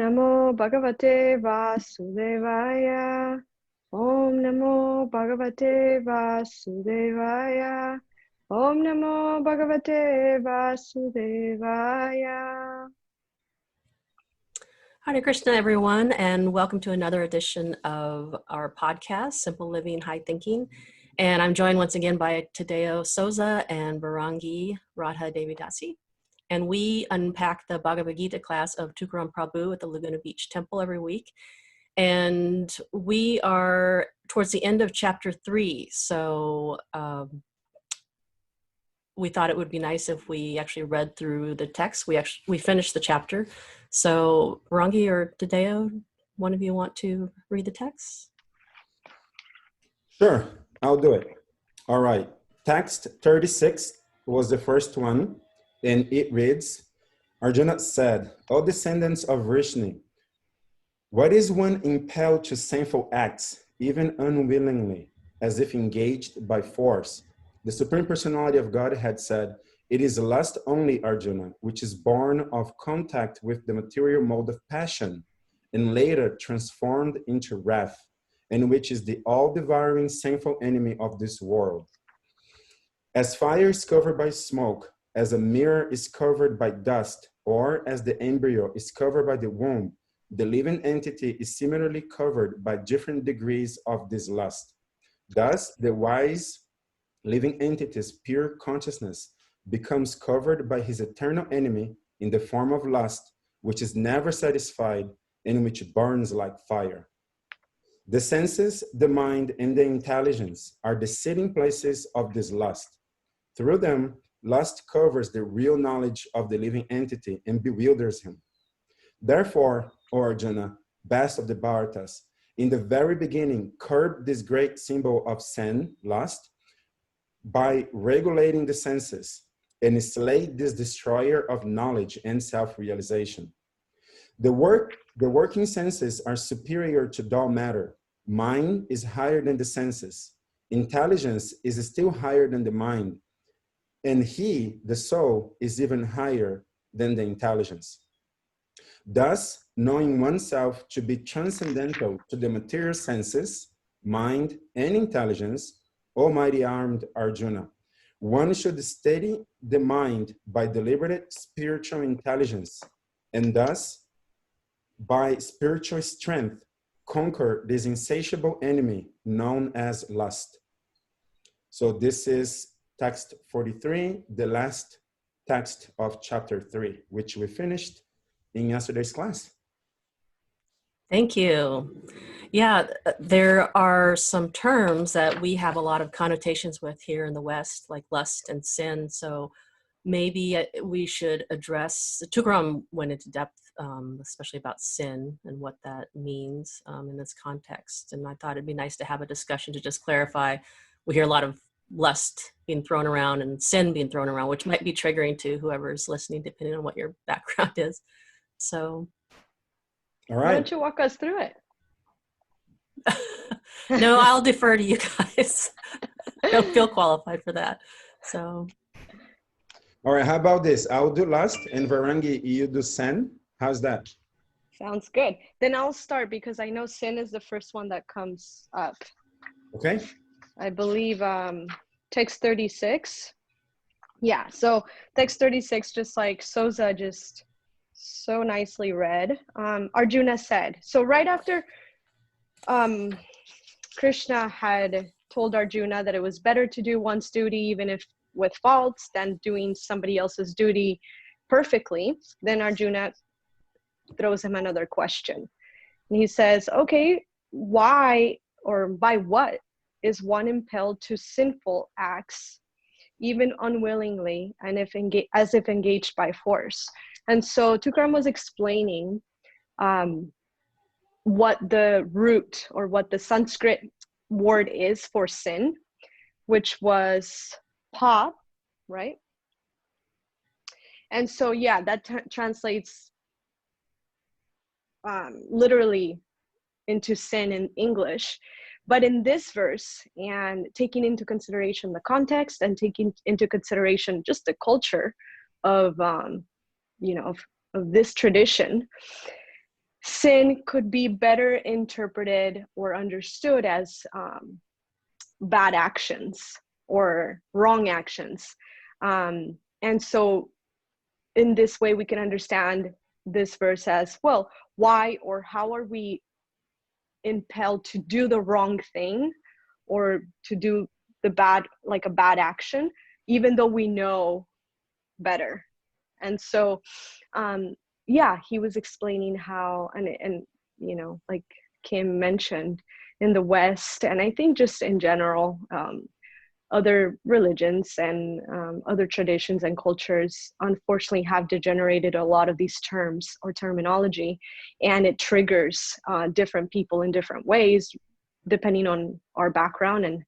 Namo Bhagavate Vasudevaya. Om Namo Bhagavate Vasudevaya. Om Namo Bhagavate Vasudevaya. Hare Krishna, everyone, and welcome to another edition of our podcast, Simple Living, High Thinking. And I'm joined once again by Tadeo Souza and Varangi Radha Devidasi. And we unpack the Bhagavad Gita class of Tukaram Prabhu at the Laguna Beach Temple every week. And we are towards the end of chapter 3. So we thought it would be nice if we actually read through the text. We finished the chapter. So Varangi or Tadeo, one of you want to read the text? Sure, I'll do it. All right. Text 36 was the first one, and it reads, Arjuna said, O descendants of Vrishni, what is one impelled to sinful acts, even unwillingly, as if engaged by force? The Supreme Personality of God had said, it is lust only, Arjuna, which is born of contact with the material mode of passion, and later transformed into wrath, and which is the all-devouring sinful enemy of this world. As fire is covered by smoke, as a mirror is covered by dust, or as the embryo is covered by the womb, the living entity is similarly covered by different degrees of this lust. Thus, the wise living entity's pure consciousness becomes covered by his eternal enemy in the form of lust, which is never satisfied and which burns like fire. The senses, the mind, and the intelligence are the sitting places of this lust. Through them, lust covers the real knowledge of the living entity and bewilders him. Therefore, O Arjuna, best of the Bharatas, in the very beginning, curb this great symbol of sin, lust, by regulating the senses, and slay this destroyer of knowledge and self-realization. The working senses are superior to dull matter. Mind is higher than the senses. Intelligence is still higher than the mind. And he, the soul, is even higher than the intelligence. Thus, knowing oneself to be transcendental to the material senses, mind, and intelligence, O mighty armed Arjuna, one should steady the mind by deliberate spiritual intelligence, and thus, by spiritual strength, conquer this insatiable enemy known as lust. So this is text 43, the last text of chapter 3, which we finished in yesterday's class. Thank you. Yeah, there are some terms that we have a lot of connotations with here in the West, like lust and sin. So maybe we should address, Tukaram went into depth, especially about sin and what that means in this context. And I thought it'd be nice to have a discussion to just clarify. We hear a lot of lust being thrown around and sin being thrown around, which might be triggering to whoever's listening, depending on what your background is. So. All right. Why don't you walk us through it? No, I'll defer to you guys. I don't feel qualified for that. So. All right, how about this? I'll do lust, and Varangi, you do sin. How's that? Sounds good. Then I'll start because I know sin is the first one that comes up. Okay. I believe text 36. Yeah, so text 36, just like Souza just so nicely read, Arjuna said. So right after Krishna had told Arjuna that it was better to do one's duty even if with faults than doing somebody else's duty perfectly, then Arjuna throws him another question. And he says, okay, why or by what is one impelled to sinful acts, even unwillingly, and as if engaged by force? And so Tukaram was explaining what the root or what the Sanskrit word is for sin, which was pa, right? And so, yeah, that translates literally into sin in English. But in this verse, and taking into consideration the context and taking into consideration just the culture of, of this tradition, sin could be better interpreted or understood as bad actions or wrong actions. And so in this way, we can understand this verse as, well, why or how are we impelled to do the wrong thing or to do the bad, like a bad action, even though we know better. And so yeah, he was explaining how, and you know, like Kim mentioned, in the West, and I think just in general, other religions and other traditions and cultures unfortunately have degenerated a lot of these terms or terminology, and it triggers different people in different ways depending on our background and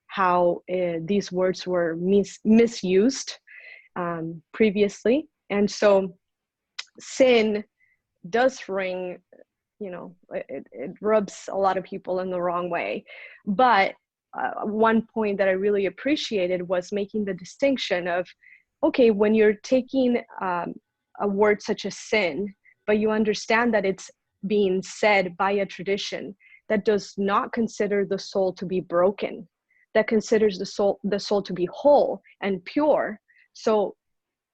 how these words were misused previously. And so sin does ring, you know, it rubs a lot of people in the wrong way. But one point that I really appreciated was making the distinction of, okay, when you're taking a word such as sin, but you understand that it's being said by a tradition that does not consider the soul to be broken, that considers the soul to be whole and pure. So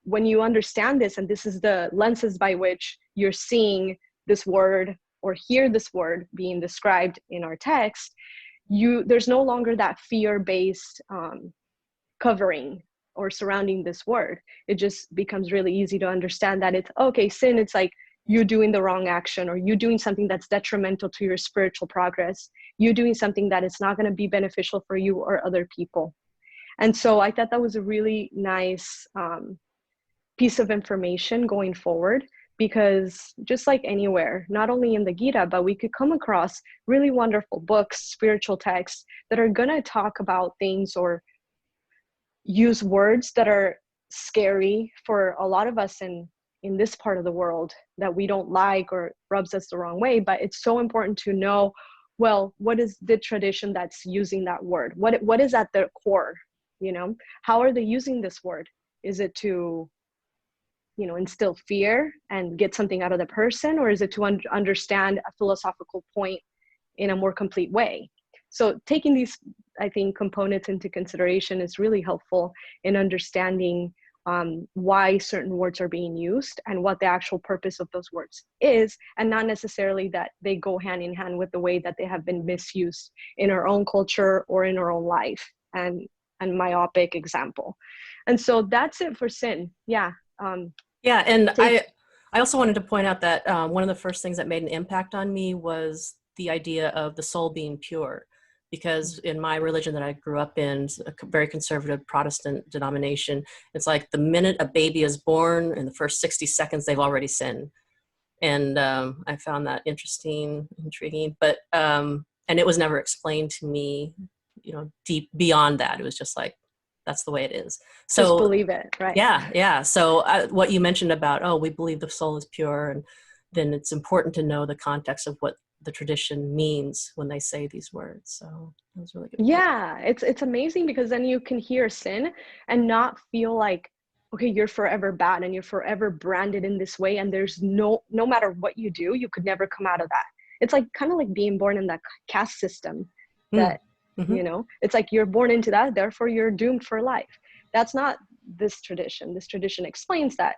when you understand this, and this is the lenses by which you're seeing this word or hear this word being described in our text, there's no longer that fear-based covering or surrounding this word. It just becomes really easy to understand that it's, okay, sin, it's like you doing the wrong action, or you doing something that's detrimental to your spiritual progress, you doing something that is not going to be beneficial for you or other people. And so I thought that was a really nice piece of information going forward, because just like anywhere, not only in the Gita, but we could come across really wonderful books, spiritual texts that are going to talk about things or use words that are scary for a lot of us in this part of the world that we don't like or rubs us the wrong way. But it's so important to know, well, what is the tradition that's using that word? What is at their core? You know, how are they using this word? Is it to, you know, instill fear and get something out of the person, or is it to understand a philosophical point in a more complete way? So taking these, I think, components into consideration is really helpful in understanding why certain words are being used and what the actual purpose of those words is, and not necessarily that they go hand in hand with the way that they have been misused in our own culture or in our own life, and myopic example. And so that's it for sin. Yeah. Yeah, and I also wanted to point out that one of the first things that made an impact on me was the idea of the soul being pure, because in my religion that I grew up in, a very conservative Protestant denomination, it's like the minute a baby is born, in the first 60 seconds, they've already sinned. And I found that interesting, intriguing, but, and it was never explained to me, you know, deep beyond that. It was just like, that's the way it is. So just believe it, right? Yeah. So what you mentioned about, oh, we believe the soul is pure, and then it's important to know the context of what the tradition means when they say these words. So that was really good. Yeah, it's amazing, because then you can hear sin and not feel like, okay, you're forever bad and you're forever branded in this way, and there's no matter what you do, you could never come out of that. It's like kind of like being born in that caste system that you know, it's like you're born into that, therefore you're doomed for life. That's not this tradition. This tradition explains that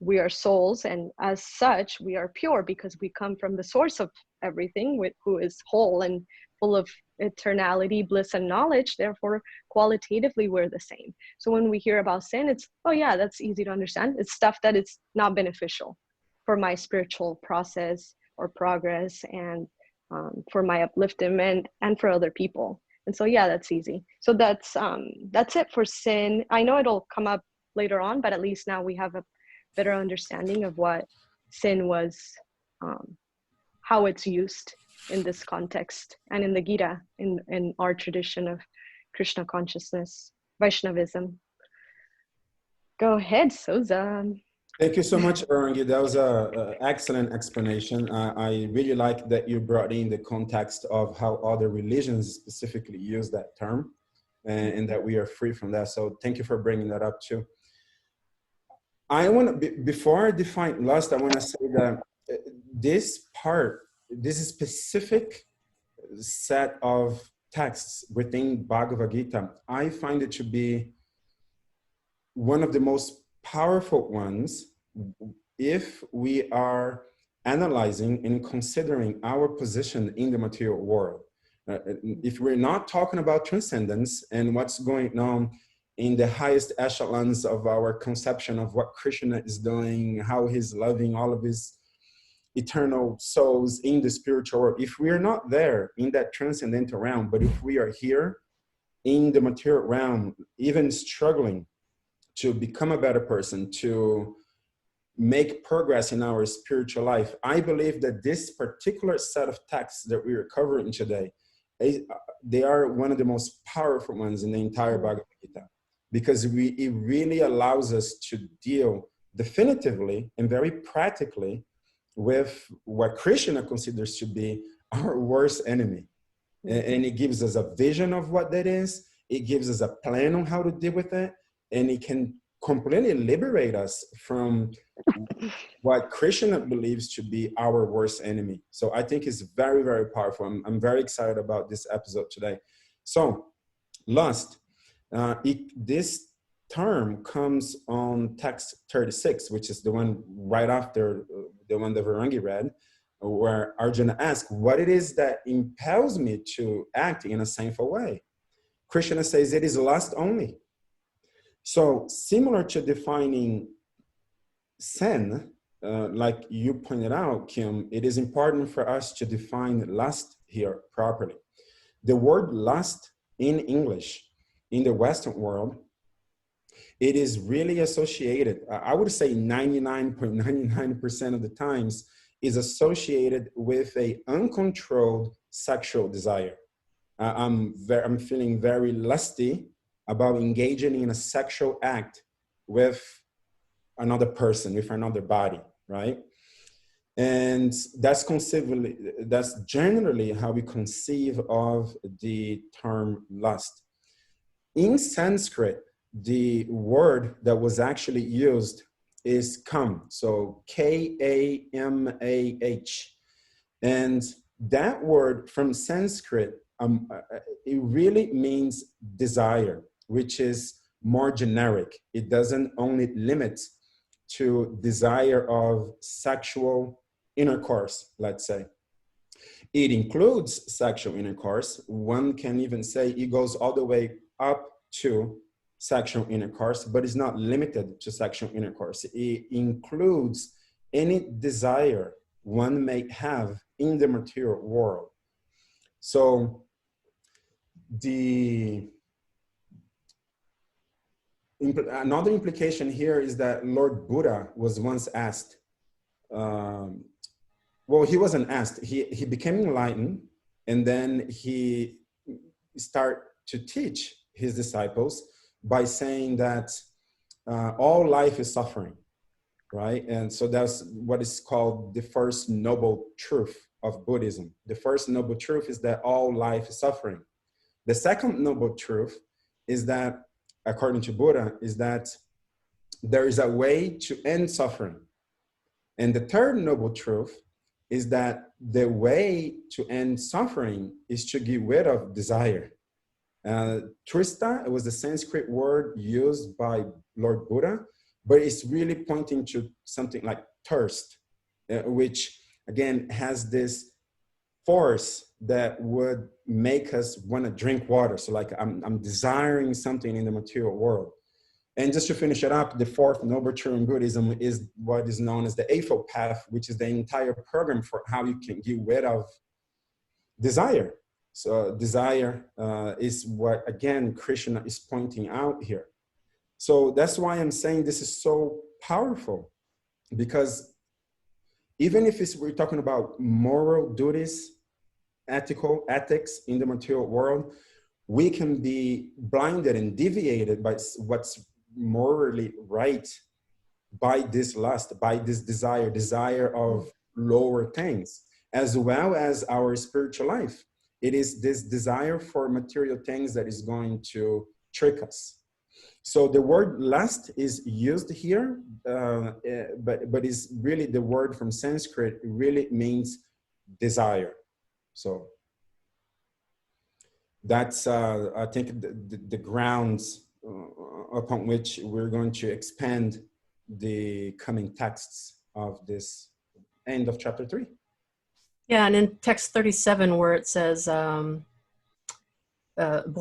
we are souls, and as such we are pure because we come from the source of everything, who is whole and full of eternality, bliss, and knowledge. Therefore qualitatively we're the same. So when we hear about sin, it's, oh yeah, that's easy to understand. It's stuff that is not beneficial for my spiritual process or progress, and for my upliftment and for other people. And so yeah, that's easy. So that's it for sin. I know it'll come up later on, but at least now we have a better understanding of what sin was, how it's used in this context, and in the Gita, in our tradition of Krishna consciousness, Vaishnavism. Go ahead, Soza. Thank you so much, Arangi. That was an excellent explanation. I really like that you brought in the context of how other religions specifically use that term, and that we are free from that. So thank you for bringing that up too. I want to, before I define lust, I want to say that this part, this specific set of texts within Bhagavad Gita, I find it to be one of the most powerful ones if we are analyzing and considering our position in the material world. If we're not talking about transcendence and what's going on in the highest echelons of our conception of what Krishna is doing, how he's loving all of his eternal souls in the spiritual world, if we're not there in that transcendental realm, but if we are here in the material realm, even struggling to become a better person, to make progress in our spiritual life, I believe that this particular set of texts that we are covering today, they are one of the most powerful ones in the entire Bhagavad Gita, because it really allows us to deal definitively and very practically with what Krishna considers to be our worst enemy. And it gives us a vision of what that is. It gives us a plan on how to deal with it. And it can completely liberate us from what Krishna believes to be our worst enemy. So I think it's very, very powerful. I'm very excited about this episode today. So lust, this term comes on text 36, which is the one right after the one that Varangi read, where Arjuna asks, what it is that impels me to act in a sinful way? Krishna says it is lust only. So similar to defining sin, like you pointed out, Kim, it is important for us to define lust here properly. The word lust in English, in the Western world, it is really associated, I would say 99.99% of the times, is associated with a uncontrolled sexual desire. I'm feeling very lusty about engaging in a sexual act with another person, with another body, right? And that's generally how we conceive of the term lust. In Sanskrit, the word that was actually used is kam, so K-A-M-A-H. And that word from Sanskrit, it really means desire, which is more generic. It doesn't only limit to desire of sexual intercourse, let's say. It includes sexual intercourse. One can even say it goes all the way up to sexual intercourse, but it's not limited to sexual intercourse. It includes any desire one may have in the material world. So another implication here is that Lord Buddha was once asked, well, he wasn't asked, he became enlightened, and then he started to teach his disciples by saying that all life is suffering, right? And so that's what is called the first noble truth of Buddhism. The first noble truth is that all life is suffering. The second noble truth is that, according to Buddha, is that there is a way to end suffering. And the third noble truth is that the way to end suffering is to get rid of desire. Trista, it was the Sanskrit word used by Lord Buddha, but it's really pointing to something like thirst, which again has this force that would make us want to drink water. So like I'm desiring something in the material world. And just to finish it up, the fourth noble truth in Buddhism is what is known as the Eightfold Path, which is the entire program for how you can get rid of desire. So desire is what, again, Krishna is pointing out here. So that's why I'm saying this is so powerful, because even if we're talking about moral duties, ethics in the material world, we can be blinded and deviated by what's morally right by this lust, by this desire of lower things, as well as our spiritual life. It is this desire for material things that is going to trick us. So the word lust is used here, but is really the word from Sanskrit. It really means desire. So that's, I think, the grounds upon which we're going to expand the coming texts of this end of chapter 3. Yeah, and in text 37 where it says, born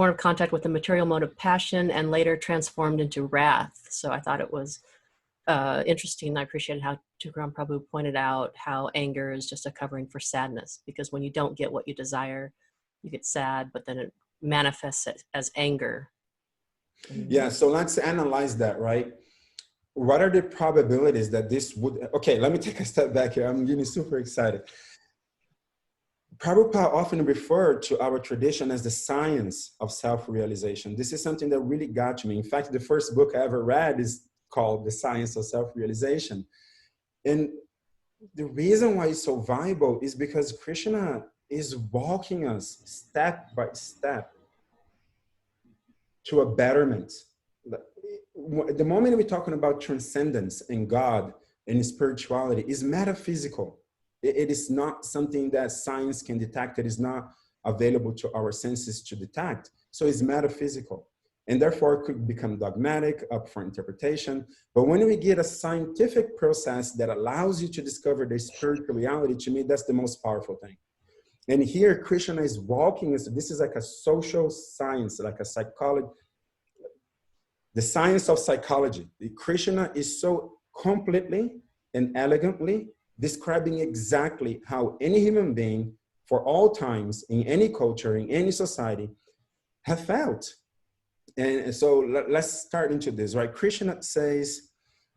of contact with the material mode of passion and later transformed into wrath. So I thought it was interesting. I appreciated how Tukram Prabhu pointed out how anger is just a covering for sadness, because when you don't get what you desire, you get sad, but then it manifests as anger. Yeah, so let's analyze that, right? What are the probabilities that this would, okay, let me take a step back here. I'm getting super excited. Prabhupada often referred to our tradition as the science of self-realization. This is something that really got to me. In fact, the first book I ever read is called The Science of Self-Realization. And the reason why it's so viable is because Krishna is walking us step by step to a betterment. The moment we're talking about transcendence and God and spirituality is metaphysical. It is not something that science can detect. It is not available to our senses to detect. So it's metaphysical. And therefore it could become dogmatic, up for interpretation. But when we get a scientific process that allows you to discover the spiritual reality, to me, that's the most powerful thing. And here Krishna is walking us. This is like a social science, like a psychology, the science of psychology. Krishna is so completely and elegantly describing exactly how any human being for all times, in any culture, in any society, have felt. And so let's start into this, right? Krishna says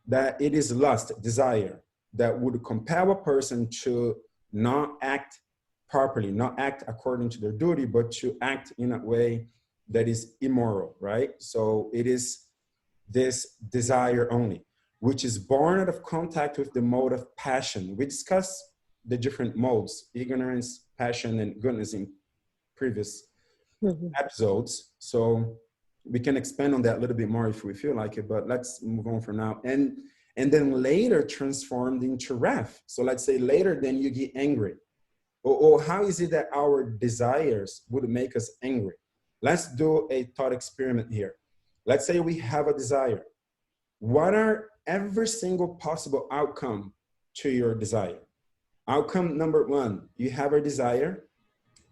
that it is lust, desire, that would compel a person to not act properly, not act according to their duty, but to act in a way that is immoral, right? So it is this desire only, which is born out of contact with the mode of passion. We discussed the different modes, ignorance, passion, and goodness in previous episodes. So we can expand on that a little bit more if we feel like it, but let's move on for now. And then later transformed into wrath. So let's say later then you get angry. Or how is it that our desires would make us angry? Let's do a thought experiment here. Let's say we have a desire. What are every single possible outcome to your desire? Outcome number one, you have a desire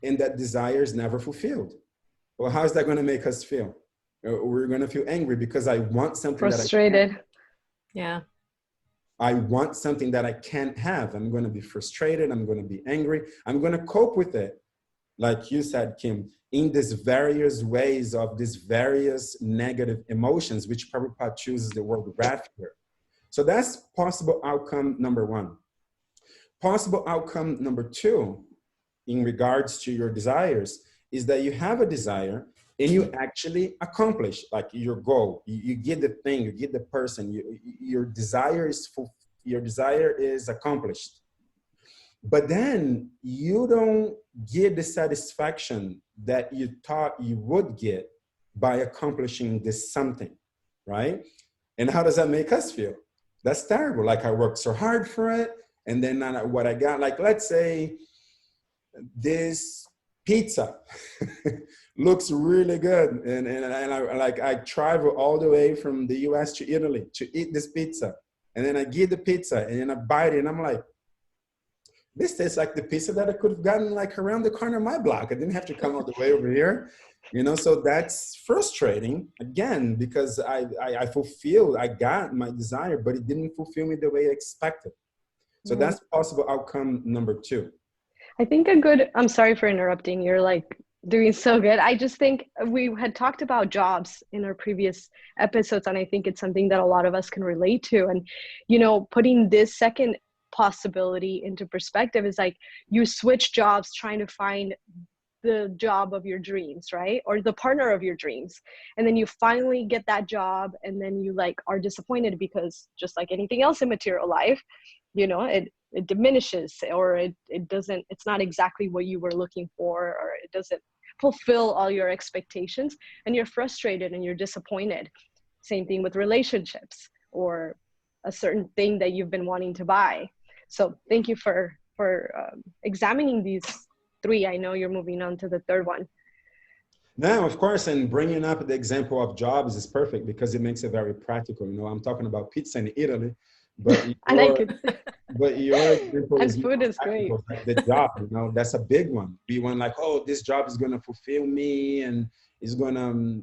and that desire is never fulfilled. Well, how is that going to make us feel? We're going to feel angry because I want something Frustrated. I want something that I can't have. I'm going to be frustrated. I'm going to be angry. I'm going to cope with it. Like you said, Kim, in these various ways of these various negative emotions, which Prabhupada chooses the word wrath here. So that's possible outcome number one. Possible outcome number two, in regards to your desires, is that you have a desire and you actually accomplish like your goal. You get the thing, you get the person, your desire is accomplished. But then you don't get the satisfaction that you thought you would get by accomplishing this something, right? And how does that make us feel? That's terrible. Like I worked so hard for it, and then what I got, like let's say this pizza looks really good, and I travel all the way from the US to Italy to eat this pizza, and then I get the pizza and then I bite it and I'm like, this tastes like the pizza that I could have gotten like around the corner of my block. I didn't have to come all the way over here, you know. So that's frustrating again, because I got my desire, but it didn't fulfill me the way I expected. So that's possible outcome number two. I think I'm sorry for interrupting. You're like doing so good. I just think we had talked about jobs in our previous episodes, and I think it's something that a lot of us can relate to. And, you know, putting this second possibility into perspective is like you switch jobs trying to find the job of your dreams, right? Or the partner of your dreams. And then you finally get that job, and then you like are disappointed because just like anything else in material life, you know, it diminishes, or it doesn't, it's not exactly what you were looking for, or it doesn't fulfill all your expectations, and you're frustrated and you're disappointed. Same thing with relationships or a certain thing that you've been wanting to buy. So thank you for examining these three. I know you're moving on to the third one. No, of course, and bringing up the example of jobs is perfect because it makes it very practical. You know, I'm talking about pizza in Italy, but I like it. your example And is food more is great. practical, like the job. You know, that's a big one. We want like, oh, this job is going to fulfill me and is going to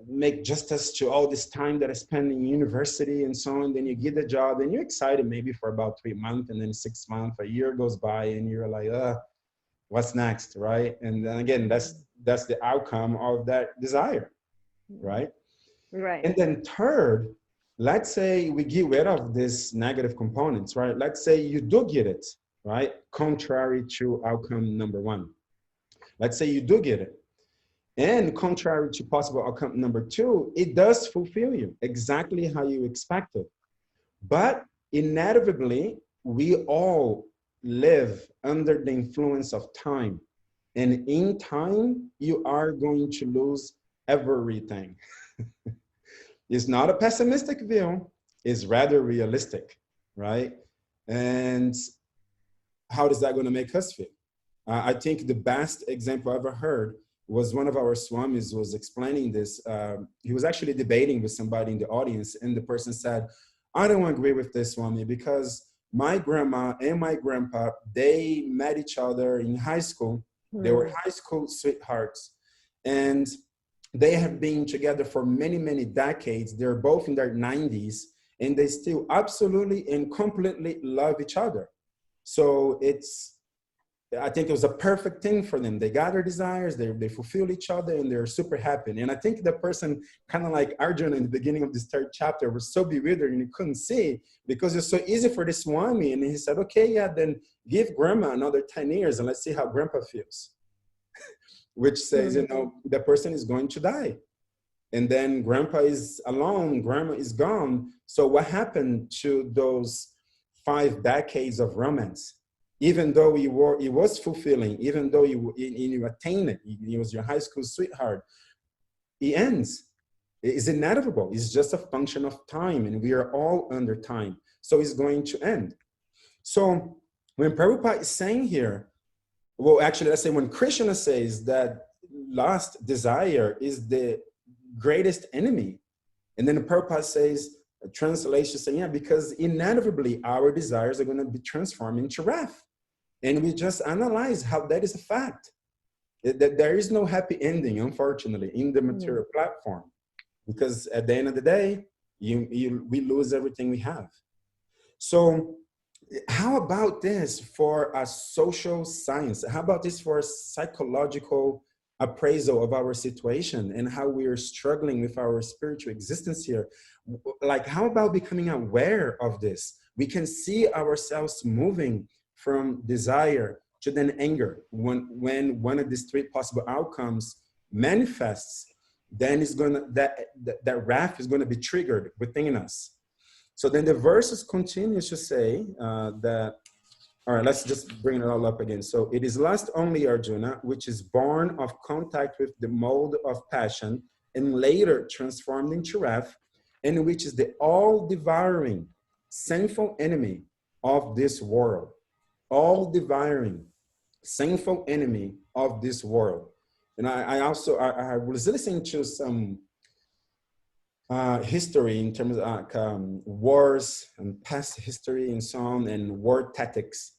make justice to all this time that I spent in university and so on. Then you get the job and you're excited maybe for about 3 months, and then 6 months, a year goes by, and you're like, what's next, right? And then again, that's the outcome of that desire, right? Right. And then third, let's say we get rid of these negative components, right? Let's say you do get it, right? Contrary to outcome number one. Let's say you do get it. And contrary to possible outcome number two, it does fulfill you exactly how you expected. But inevitably, we all live under the influence of time. And in time, you are going to lose everything. It's not a pessimistic view, it's rather realistic, right? And how is that going to make us feel? I think the best example I ever heard was one of our swamis was explaining this. He was actually debating with somebody in the audience, and the person said, I don't agree with this swami because my grandma and my grandpa, they met each other in high school. They were high school sweethearts, and they have been together for many, many decades. They're both in their 90s, and they still absolutely and completely love each other. So I think it was a perfect thing for them. They got their desires, they fulfill each other, and they're super happy. And I think the person, kind of like Arjuna in the beginning of this third chapter, was so bewildered and he couldn't see because it's so easy for this Swami. And he said, okay, yeah, then give grandma another 10 years and let's see how grandpa feels. Which says, you know, the person is going to die. And then grandpa is alone, grandma is gone. So what happened to those 5 decades of romance? Even though it was fulfilling, even though you attained it, it was your high school sweetheart, it ends. It's inevitable. It's just a function of time, and we are all under time. So it's going to end. So when Prabhupada is saying here, well, actually, let's say when Krishna says that lust, desire, is the greatest enemy, and then the Prabhupada says, a translation saying, yeah, because inevitably our desires are going to be transformed into wrath. And we just analyze how that is a fact. That there is no happy ending, unfortunately, in the material platform. Because at the end of the day, we lose everything we have. So how about this for a social science? How about this for a psychological appraisal of our situation and how we are struggling with our spiritual existence here? Like, how about becoming aware of this? We can see ourselves moving from desire to then anger. When one of these 3 possible outcomes manifests, then it's gonna that wrath is going to be triggered within us. So then the verses continues to say that, all right, let's just bring it all up again. So it is lust only, Arjuna, which is born of contact with the mold of passion and later transformed into wrath, and which is the all-devouring, sinful enemy of this world. All-devouring, sinful enemy of this world. And I was listening to some history in terms of wars and past history and so on, and war tactics.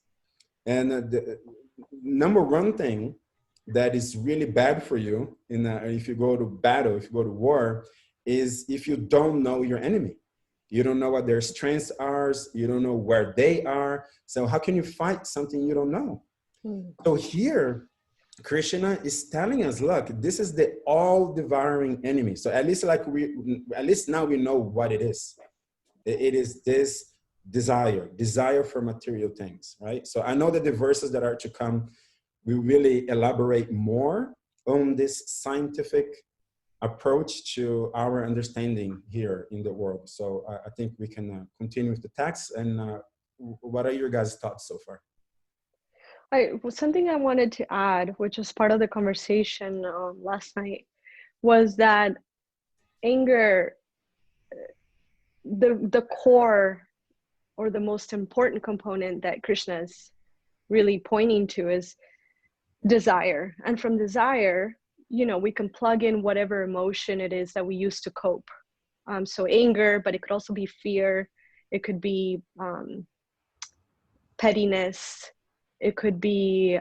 And the number one thing that is really bad for you if you go to battle, if you go to war, is if you don't know your enemy. You don't know what their strengths are. You don't know where they are. So how can you fight something you don't know? So here, Krishna is telling us, look, this is the all-devouring enemy. So at least now we know what it is. It is this desire for material things, right? So I know that the verses that are to come, we really elaborate more on this scientific approach to our understanding here in the world. So I think we can continue with the text. And what are your guys' thoughts so far? Something I wanted to add, which was part of the conversation last night, was that anger the core or the most important component that Krishna is really pointing to is desire. And from desire, we can plug in whatever emotion it is that we use to cope. So anger, but it could also be fear. It could be pettiness. It could be,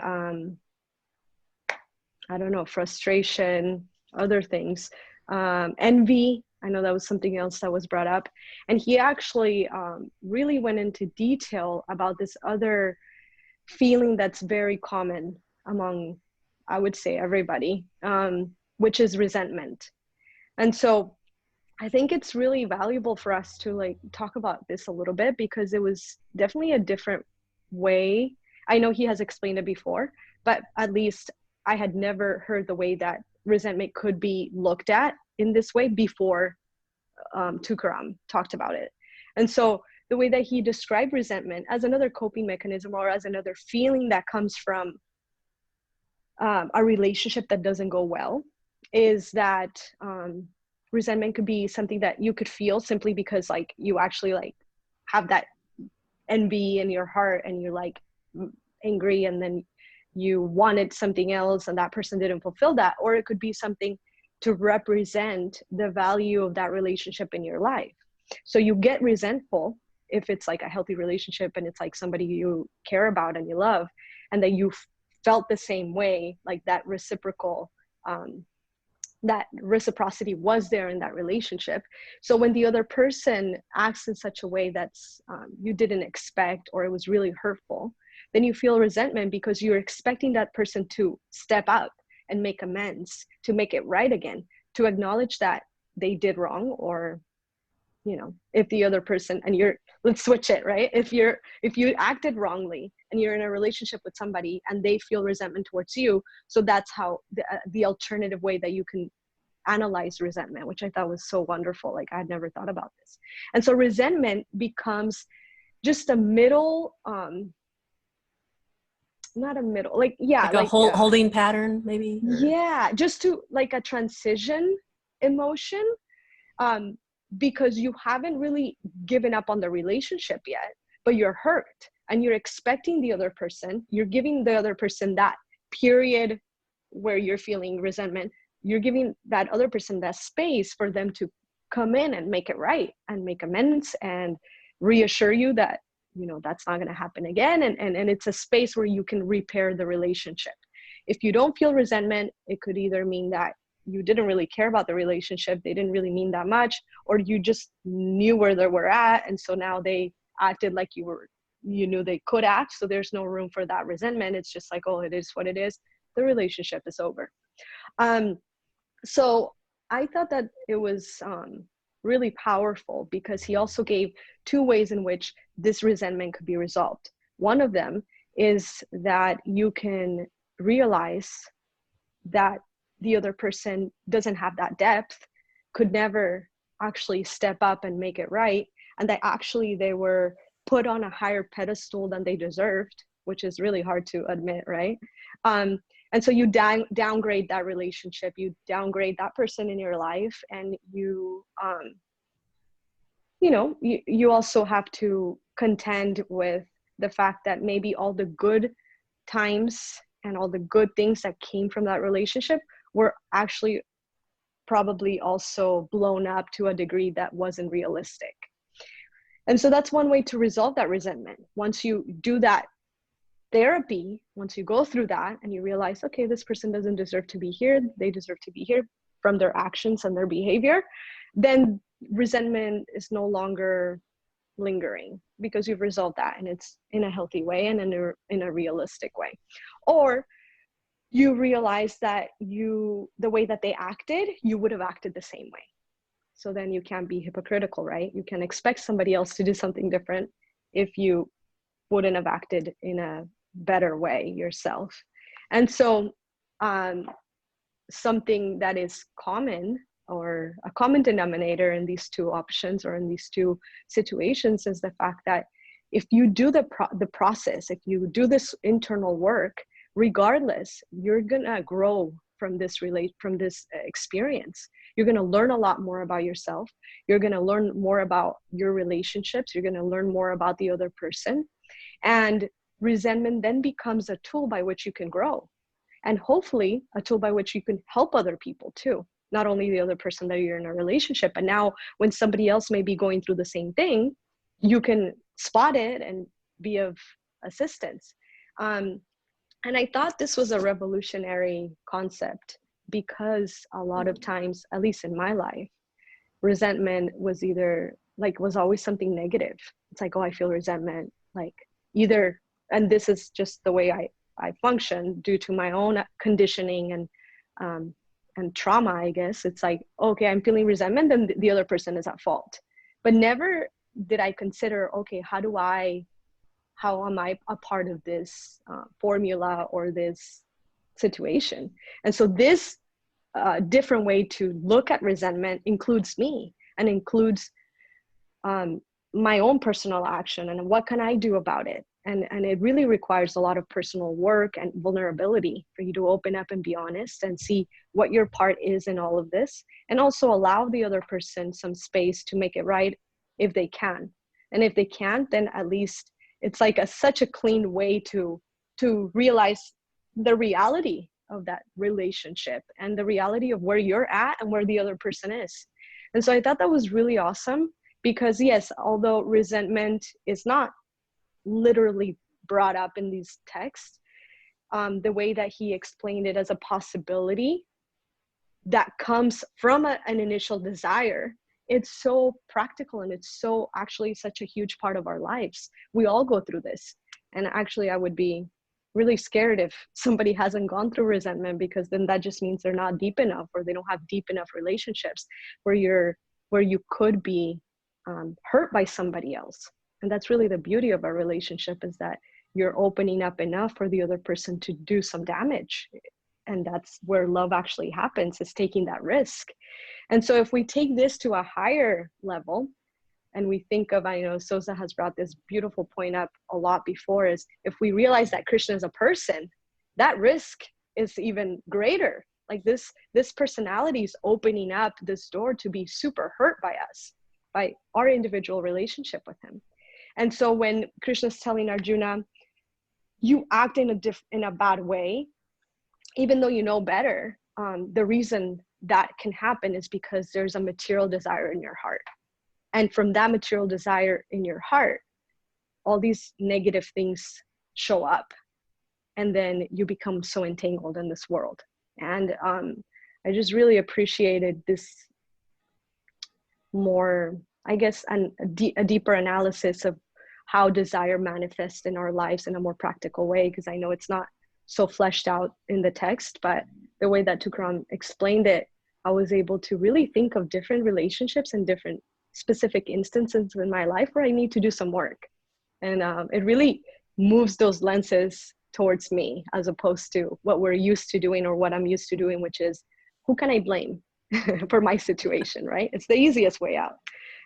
frustration, other things. Envy. I know that was something else that was brought up. And he actually really went into detail about this other feeling that's very common among, I would say, everybody, which is resentment. And so I think it's really valuable for us to talk about this a little bit, because it was definitely a different way. I know he has explained it before, but at least I had never heard the way that resentment could be looked at in this way before Tukaram talked about it. And so the way that he described resentment as another coping mechanism, or as another feeling that comes from a relationship that doesn't go well, is that resentment could be something that you could feel simply because you actually have that envy in your heart, and you're angry, and then you wanted something else and that person didn't fulfill that. Or it could be something to represent the value of that relationship in your life. So you get resentful if it's a healthy relationship and it's somebody you care about and you love, and that you felt the same way, that reciprocity was there in that relationship. So when the other person acts in such a way that's you didn't expect, or it was really hurtful, then you feel resentment because you're expecting that person to step up and make amends, to make it right again, to acknowledge that they did wrong. Or if the other person, and let's switch it, right? If you acted wrongly and you're in a relationship with somebody and they feel resentment towards you, so that's how the alternative way that you can analyze resentment, which I thought was so wonderful. I had never thought about this. And so resentment becomes just a middle, not a middle, holding pattern, maybe. Yeah, just to a transition emotion, because you haven't really given up on the relationship yet, but you're hurt and you're expecting the other person, you're giving the other person that period where you're feeling resentment, you're giving that other person that space for them to come in and make it right and make amends and reassure you that that's not going to happen again, and it's a space where you can repair the relationship. If you don't feel resentment, it could either mean that you didn't really care about the relationship, they didn't really mean that much, or you just knew where they were at, and so now they acted like you knew they could act, so there's no room for that resentment. It's just oh, it is what it is, the relationship is over. So I thought that it was really powerful, because he also gave two ways in which this resentment could be resolved. One of them is that you can realize that the other person doesn't have that depth, could never actually step up and make it right, and that actually they were put on a higher pedestal than they deserved, which is really hard to admit, right? And so you downgrade that relationship, you downgrade that person in your life, and you also have to contend with the fact that maybe all the good times and all the good things that came from that relationship were actually probably also blown up to a degree that wasn't realistic. And so that's one way to resolve that resentment. Once you do that therapy, once you go through that and you realize, okay, this person doesn't deserve to be here, they deserve to be here from their actions and their behavior, then resentment is no longer lingering, because you've resolved that, and it's in a healthy way and in a realistic way. Or you realize that the way that they acted, you would have acted the same way. So then you can't be hypocritical, right? You can expect somebody else to do something different if you wouldn't have acted in a better way yourself. And so something that is common, or a common denominator in these two options, or in these two situations, is the fact that if you do the process, if you do this internal work, regardless, you're gonna grow from this experience. you're going to learn a lot more about yourself. You're going to learn more about your relationships. You're going to learn more about the other person. And resentment then becomes a tool by which you can grow, and hopefully a tool by which you can help other people too. Not only the other person that you're in a relationship, but now when somebody else may be going through the same thing, you can spot it and be of assistance. And I thought this was a revolutionary concept, because a lot of times, at least in my life, resentment was was always something negative. It's like, oh, I feel resentment, like either, and this is just the way I function due to my own conditioning and trauma, I guess. It's like, okay, I'm feeling resentment, then the other person is at fault. But never did I consider, okay, how am I a part of this formula or this situation? And so this different way to look at resentment includes me, and includes my own personal action, and what can I do about it? And it really requires a lot of personal work and vulnerability for you to open up and be honest and see what your part is in all of this, and also allow the other person some space to make it right if they can. And if they can't, then at least it's like such a clean way to realize the reality of that relationship and the reality of where you're at and where the other person is. And so I thought that was really awesome, because yes, although resentment is not literally brought up in these texts, the way that he explained it as a possibility that comes from an initial desire, it's so practical, and it's so actually such a huge part of our lives. We all go through this. And actually I would be really scared if somebody hasn't gone through resentment, because then that just means they're not deep enough, or they don't have deep enough relationships where you could be hurt by somebody else. And that's really the beauty of a relationship, is that you're opening up enough for the other person to do some damage. And that's where love actually happens, is taking that risk. And so if we take this to a higher level, and we think of, I know Sosa has brought this beautiful point up a lot before, is if we realize that Krishna is a person, that risk is even greater. Like this personality is opening up this door to be super hurt by us, by our individual relationship with him. And so when Krishna is telling Arjuna, you act in a bad way, even though you know better, the reason that can happen is because there's a material desire in your heart. And from that material desire in your heart, all these negative things show up. And then you become so entangled in this world. And I just really appreciated this more, I guess, a deeper analysis of how desire manifests in our lives in a more practical way, because I know it's not so fleshed out in the text, but the way that Tukram explained it, I was able to really think of different relationships and different specific instances in my life where I need to do some work. And it really moves those lenses towards me, as opposed to what we're used to doing, or what I'm used to doing, which is, who can I blame for my situation, right? It's the easiest way out.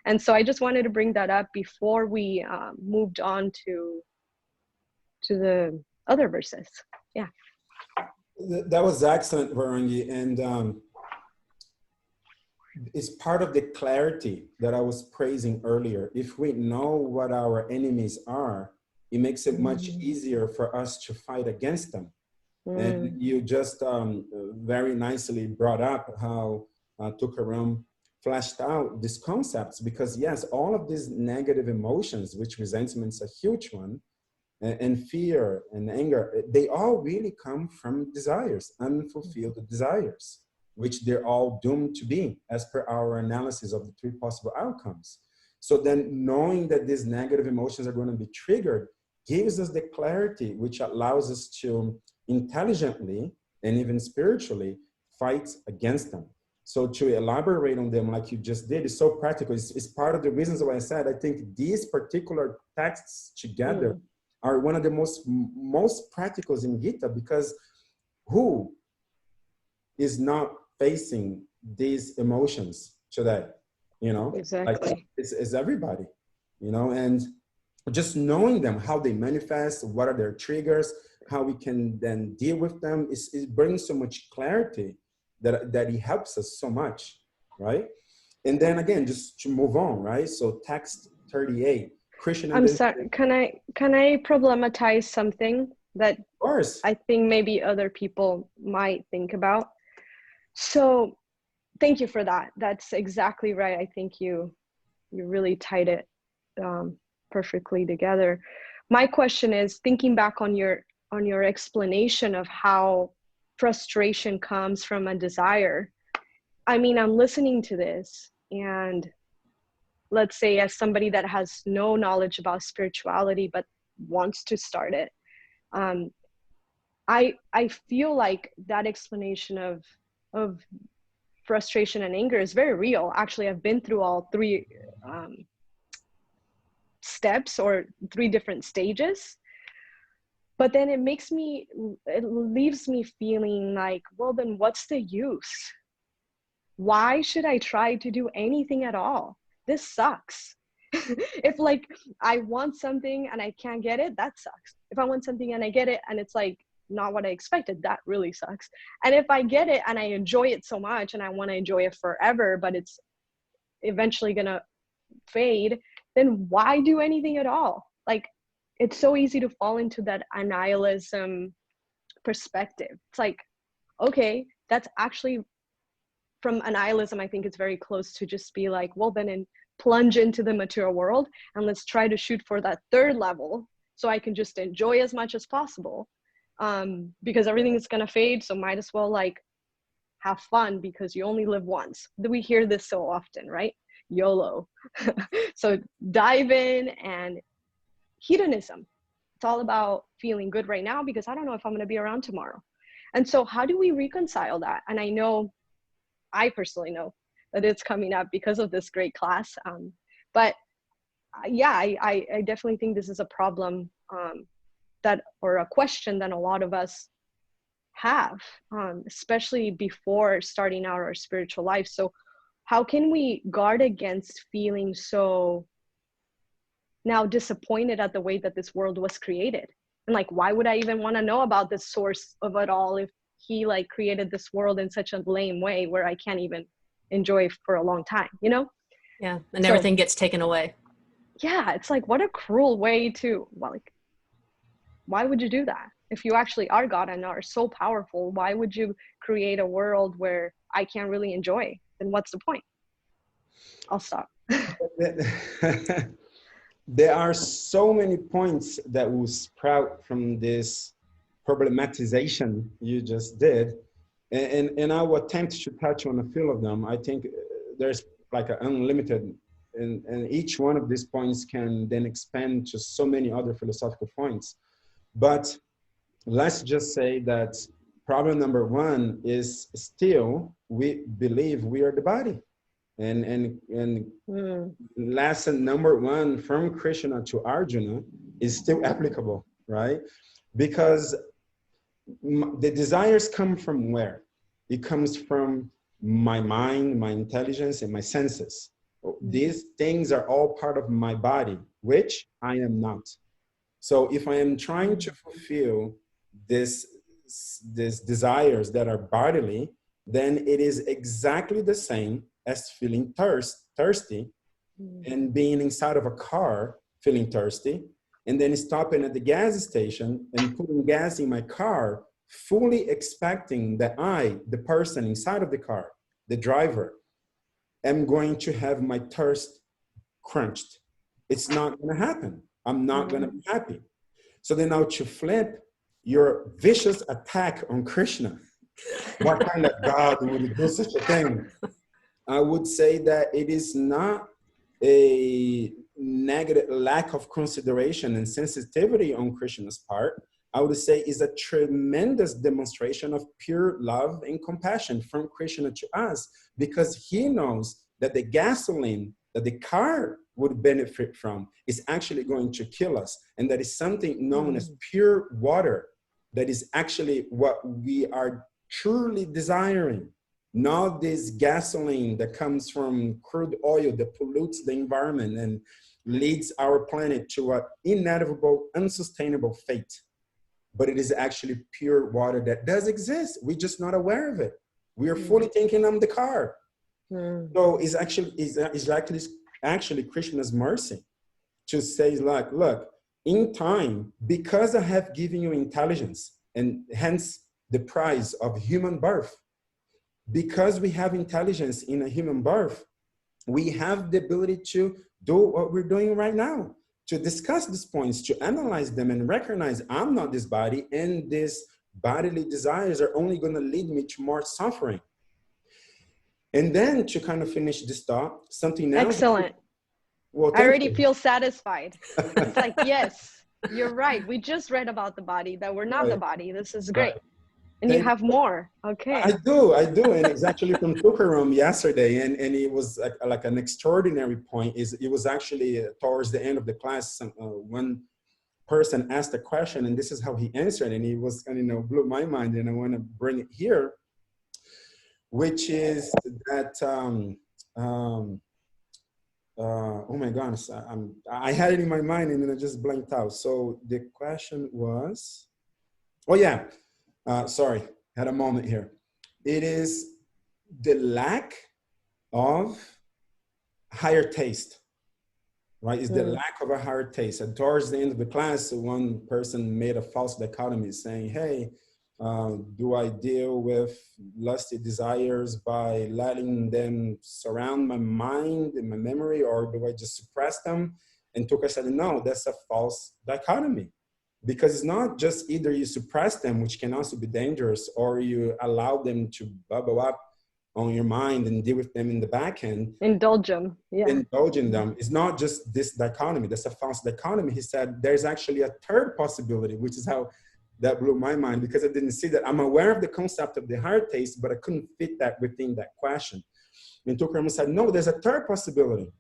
And so I just wanted to bring that up before we moved on to the other verses. Yeah. That was excellent, Varangi. And it's part of the clarity that I was praising earlier. If we know what our enemies are, it makes it much easier for us to fight against them. And you just very nicely brought up how Tukaram fleshed out these concepts, because yes, all of these negative emotions, which resentment's a huge one, and fear and anger, they all really come from desires, unfulfilled desires, which they're all doomed to be, as per our analysis of the 3 possible outcomes. So then knowing that these negative emotions are going to be triggered gives us the clarity, which allows us to intelligently and even spiritually fight against them. So to elaborate on them like you just did is so practical. It's part of the reasons why I said I think these particular texts together are one of the most practicals in Gita, because who is not facing these emotions today? You know, Exactly. Like it's everybody, you know, and just knowing them, how they manifest, what are their triggers, how we can then deal with them, it brings so much clarity that it helps us so much. right? And then again, just to move on, right? So text 38, Christian I'm identity. sorry, can I problematize something that Of course. I think maybe other people might think about? So thank you for that. That's exactly right. I think you really tied it perfectly together. My question is, thinking back on your explanation of how frustration comes from a desire. I mean, I'm listening to this, and let's say as somebody that has no knowledge about spirituality but wants to start it, I feel like that explanation of frustration and anger is very real. Actually, I've been through all three steps, or three different stages. But then it leaves me feeling like, well, then what's the use? Why should I try to do anything at all? This sucks. If like I want something and I can't get it, that sucks. If I want something and I get it and it's like not what I expected, that really sucks. And if I get it and I enjoy it so much and I want to enjoy it forever, but it's eventually gonna fade, then why do anything at all? Like, it's so easy to fall into that nihilism perspective. It's like, okay, that's actually, from nihilism, I think it's very close to just be like, well, then plunge into the material world and let's try to shoot for that third level so I can just enjoy as much as possible, because everything is gonna fade, so might as well like have fun because you only live once. We hear this so often, right? YOLO. So dive in, and hedonism, it's all about feeling good right now because I don't know if I'm going to be around tomorrow. And so how do we reconcile that? And I personally know that it's coming up because of this great class, but yeah, I definitely think this is a problem, or a question that a lot of us have, especially before starting out our spiritual life. So how can we guard against feeling so now disappointed at the way that this world was created? And like, why would I even want to know about the source of it all if he like created this world in such a lame way where I can't even enjoy it for a long time, you know? Yeah, and everything gets taken away. Yeah, it's like, what a cruel way to, well, like, why would you do that? If you actually are God and are so powerful, why would you create a world where I can't really enjoy? Then what's the point? I'll stop. There are so many points that will sprout from this problematization you just did. And I will attempt to touch on a few of them. I think there's like an unlimited, and each one of these points can then expand to so many other philosophical points. But let's just say that problem number one is still, we believe we are the body. And lesson number one from Krishna to Arjuna is still applicable, right? Because the desires come from where? It comes from my mind, my intelligence, and my senses. These things are all part of my body, which I am not. So if I am trying to fulfill these desires that are bodily, then it is exactly the same as feeling thirsty and being inside of a car feeling thirsty, and then stopping at the gas station and putting gas in my car, fully expecting that I, the person inside of the car, the driver, am going to have my thirst quenched. It's not going to happen. I'm not going to be happy. So then now to flip your vicious attack on Krishna, what kind of God would do such a thing? I would say that it is not a negative lack of consideration and sensitivity on Krishna's part. I would say is a tremendous demonstration of pure love and compassion from Krishna to us, because he knows that the gasoline that the car would benefit from is actually going to kill us. And that is something known as pure water. That is actually what we are truly desiring. Not this gasoline that comes from crude oil that pollutes the environment and leads our planet to an inevitable, unsustainable fate. But it is actually pure water that does exist. We're just not aware of it. We are fully thinking I'm the car. Mm. So it's actually Krishna's mercy to say, like, look, in time, because I have given you intelligence, and hence the price of human birth, because we have intelligence in a human birth, we have the ability to do what we're doing right now, to discuss these points, to analyze them and recognize I'm not this body, and these bodily desires are only going to lead me to more suffering. And then to kind of finish this thought, something else. Excellent. Well, I thank already you. feel satisfied. It's like, yes, you're right. We just read about the body, that we're not the Right, body. This is great. right. And you Thank have more. Okay. I do, and it's actually from Tukaram yesterday, and it was like an extraordinary point. It was actually towards the end of the class, one person asked a question, and this is how he answered, and he was kind of blew my mind, and I want to bring it here, which is that oh my goodness, I had it in my mind and then I just blanked out. So the question was, oh yeah, sorry, had a moment here. It is the lack of higher taste, right? It's the lack of a higher taste. And towards the end of the class, one person made a false dichotomy saying, hey, do I deal with lusty desires by letting them surround my mind and my memory, or do I just suppress them? And Tuka said, no, that's a false dichotomy. Because it's not just either you suppress them, which can also be dangerous, or you allow them to bubble up on your mind and deal with them in the back end. Indulge them. Yeah. Indulging them. It's not just this dichotomy. That's a false dichotomy. He said there's actually a third possibility, which is how that blew my mind, because I didn't see that. I'm aware of the concept of the higher taste, but I couldn't fit that within that question. And Tukaram said, no, there's a third possibility,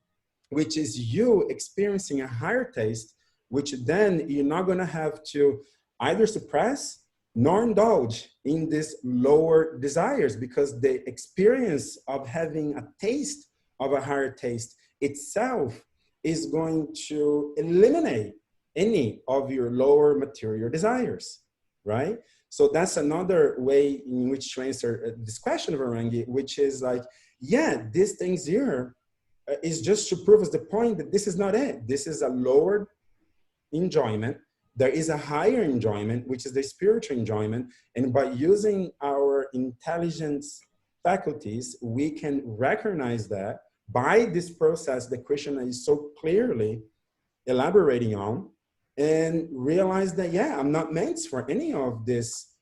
which is you experiencing a higher taste, which then you're not going to have to either suppress nor indulge in these lower desires, because the experience of having a taste of a higher taste itself is going to eliminate any of your lower material desires, right? So that's another way in which to answer this question of Varangi, which is like, yeah, these things here is just to prove us the point that this is not it. This is a lowered enjoyment. There is a higher enjoyment, which is the spiritual enjoyment. And by using our intelligence faculties, we can recognize that by this process that Krishna is so clearly elaborating on, and realize that, yeah, I'm not meant for any of this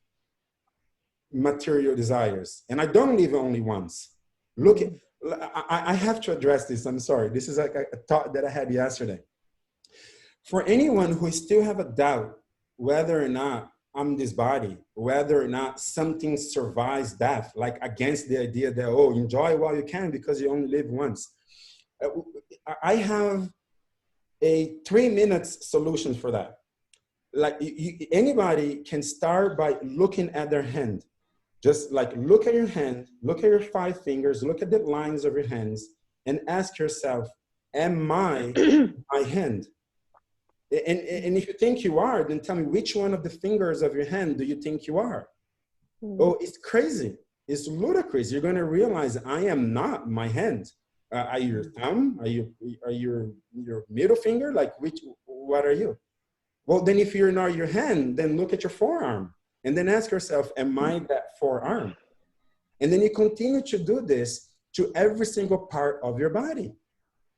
material desires. And I don't live only once. Look at, I have to address this. I'm sorry. This is like a thought that I had yesterday. For anyone who still have a doubt whether or not I'm this body, whether or not something survives death, like against the idea that, oh, enjoy while you can because you only live once. I have a 3-minute solution for that. Like anybody can start by looking at their hand. Just like look at your hand, look at your 5 fingers, look at the lines of your hands, and ask yourself, am I my hand? And if you think you are, then tell me which one of the fingers of your hand do you think you are? Oh, it's crazy. It's ludicrous. You're going to realize I am not my hand. Are you your thumb? Are you your middle finger? Like what are you? Well, then if you're not your hand, then look at your forearm. And then ask yourself, am I that forearm? And then you continue to do this to every single part of your body.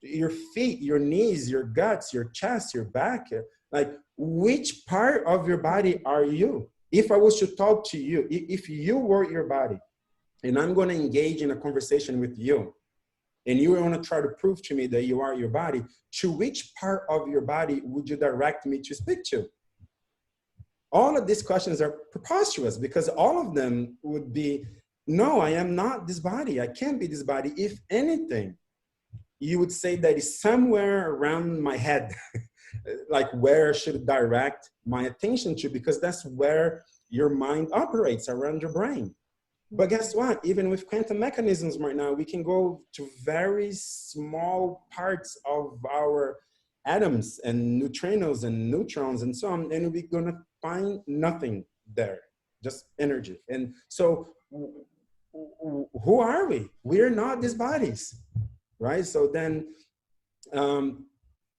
Your feet, your knees, your guts, your chest, your back. Like, which part of your body are you? If I was to talk to you, if you were your body, and I'm going to engage in a conversation with you, and you want to try to prove to me that you are your body, to which part of your body would you direct me to speak to? All of these questions are preposterous, because all of them would be, no, I am not this body. I can't be this body. If anything, you would say that it's somewhere around my head, like where I should direct my attention to, because that's where your mind operates, around your brain. But guess what? Even with quantum mechanisms right now, we can go to very small parts of our atoms and neutrinos and neutrons and so on, and we're gonna find nothing there, just energy. And so who are we? We're not these bodies, right? So then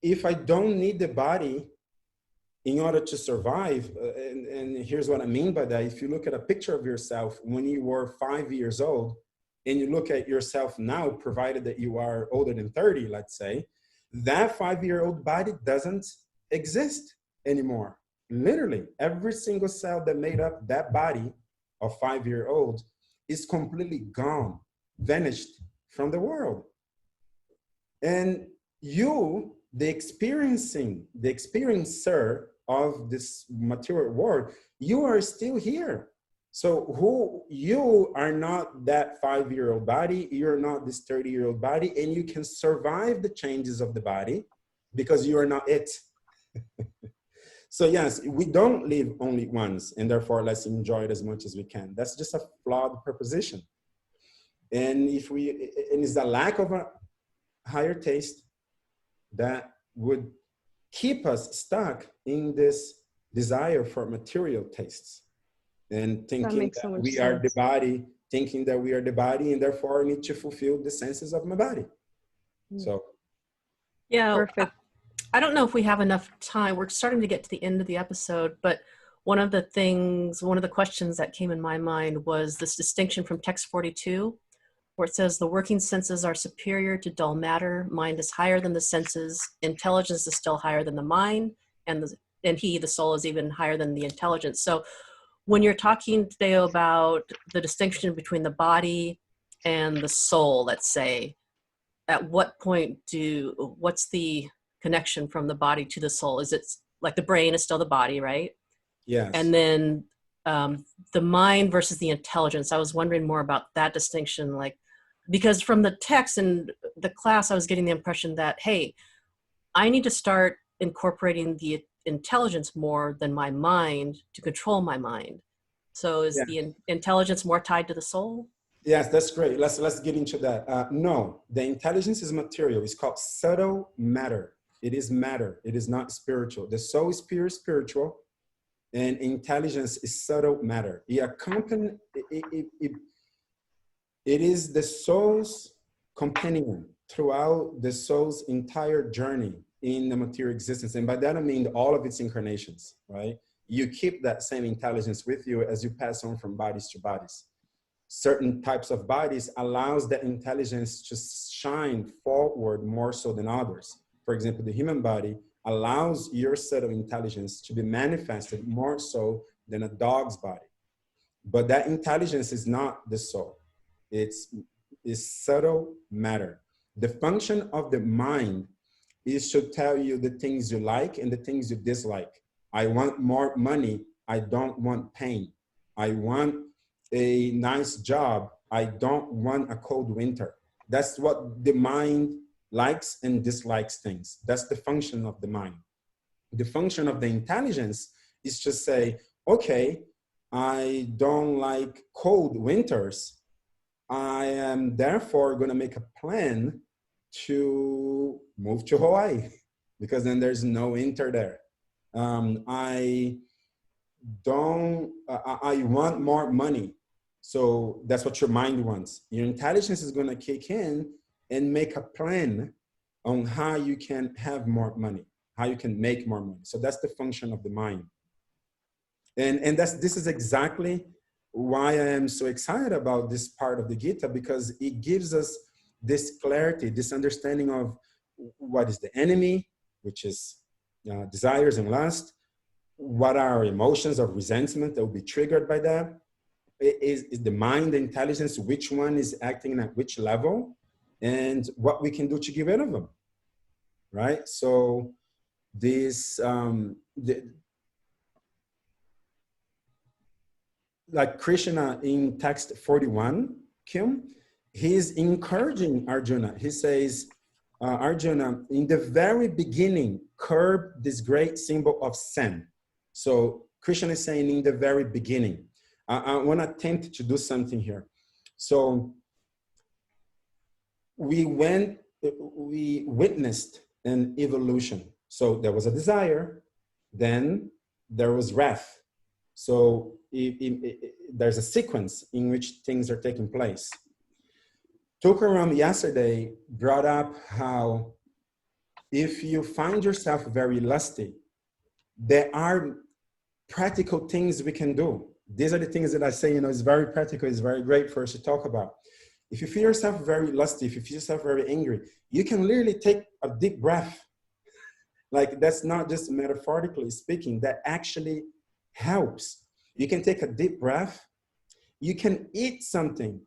if I don't need the body in order to survive, and here's what I mean by that. If you look at a picture of yourself when you were 5 years old, and you look at yourself now, provided that you are older than 30, let's say, that 5-year-old body doesn't exist anymore. Literally, every single cell that made up that body of 5-year-old is completely gone, vanished from the world. And you, the experiencer of this material world, you are still here. So you are not that 5-year-old body, you're not this 30-year-old body, and you can survive the changes of the body because you are not it. So yes, we don't live only once, and therefore let's enjoy it as much as we can. That's just a flawed proposition. And it's the lack of a higher taste that would keep us stuck in this desire for material tastes and thinking that we are the body, thinking that we are the body, and therefore I need to fulfill the senses of my body. So yeah, perfect. I don't know if we have enough time. We're starting to get to the end of the episode, but one of the questions that came in my mind was this distinction from text 42, where it says the working senses are superior to dull matter, mind is higher than the senses, intelligence is still higher than the mind, and the soul is even higher than the intelligence. So when you're talking today about the distinction between the body and the soul, let's say, at what point what's the connection from the body to the soul? Is it like the brain is still the body, right? yes. And then the mind versus the intelligence. I was wondering more about that distinction, like, because from the text and the class, I was getting the impression that, hey, I need to start incorporating the intelligence more than my mind to control my mind. So is the intelligence more tied to the soul? Yes, that's great. Let's get into that. No, the intelligence is material. It's called subtle matter. It is matter. It is not spiritual. The soul is pure spiritual, and intelligence is subtle matter. It is the soul's companion throughout the soul's entire journey in the material existence. And by that I mean all of its incarnations, right? You keep that same intelligence with you as you pass on from bodies to bodies. Certain types of bodies allows that intelligence to shine forward more so than others. For example, the human body allows your set of intelligence to be manifested more so than a dog's body. But that intelligence is not the soul. It's subtle matter. The function of the mind is to tell you the things you like and the things you dislike. I want more money. I don't want pain. I want a nice job. I don't want a cold winter. That's what the mind likes and dislikes things. That's the function of the mind. The function of the intelligence is to say, okay, I don't like cold winters. I am therefore going to make a plan to move to Hawaii because then there's no winter there. I want more money. So that's what your mind wants. Your intelligence is going to kick in and make a plan on how you can have more money, how you can make more money. So that's the function of the mind. And this is exactly why I am so excited about this part of the Gita, because it gives us this clarity, this understanding of what is the enemy, which is desires and lust. What are our emotions of resentment that will be triggered by that? Is the mind, the intelligence, which one is acting at which level, and what we can do to get rid of them, right? So this, like Krishna in text 41, Kim, he's encouraging Arjuna. He says, Arjuna, in the very beginning, curb this great symbol of sin. So Krishna is saying in the very beginning. I want to attempt to do something here. So we witnessed an evolution. So there was a desire, then there was wrath. So there's a sequence in which things are taking place. Tukaram yesterday brought up how if you find yourself very lusty, there are practical things we can do. These are the things that I say, it's very practical, it's very great for us to talk about. If you feel yourself very lusty, if you feel yourself very angry, you can literally take a deep breath. Like, that's not just metaphorically speaking, that actually helps. You can take a deep breath, you can eat something,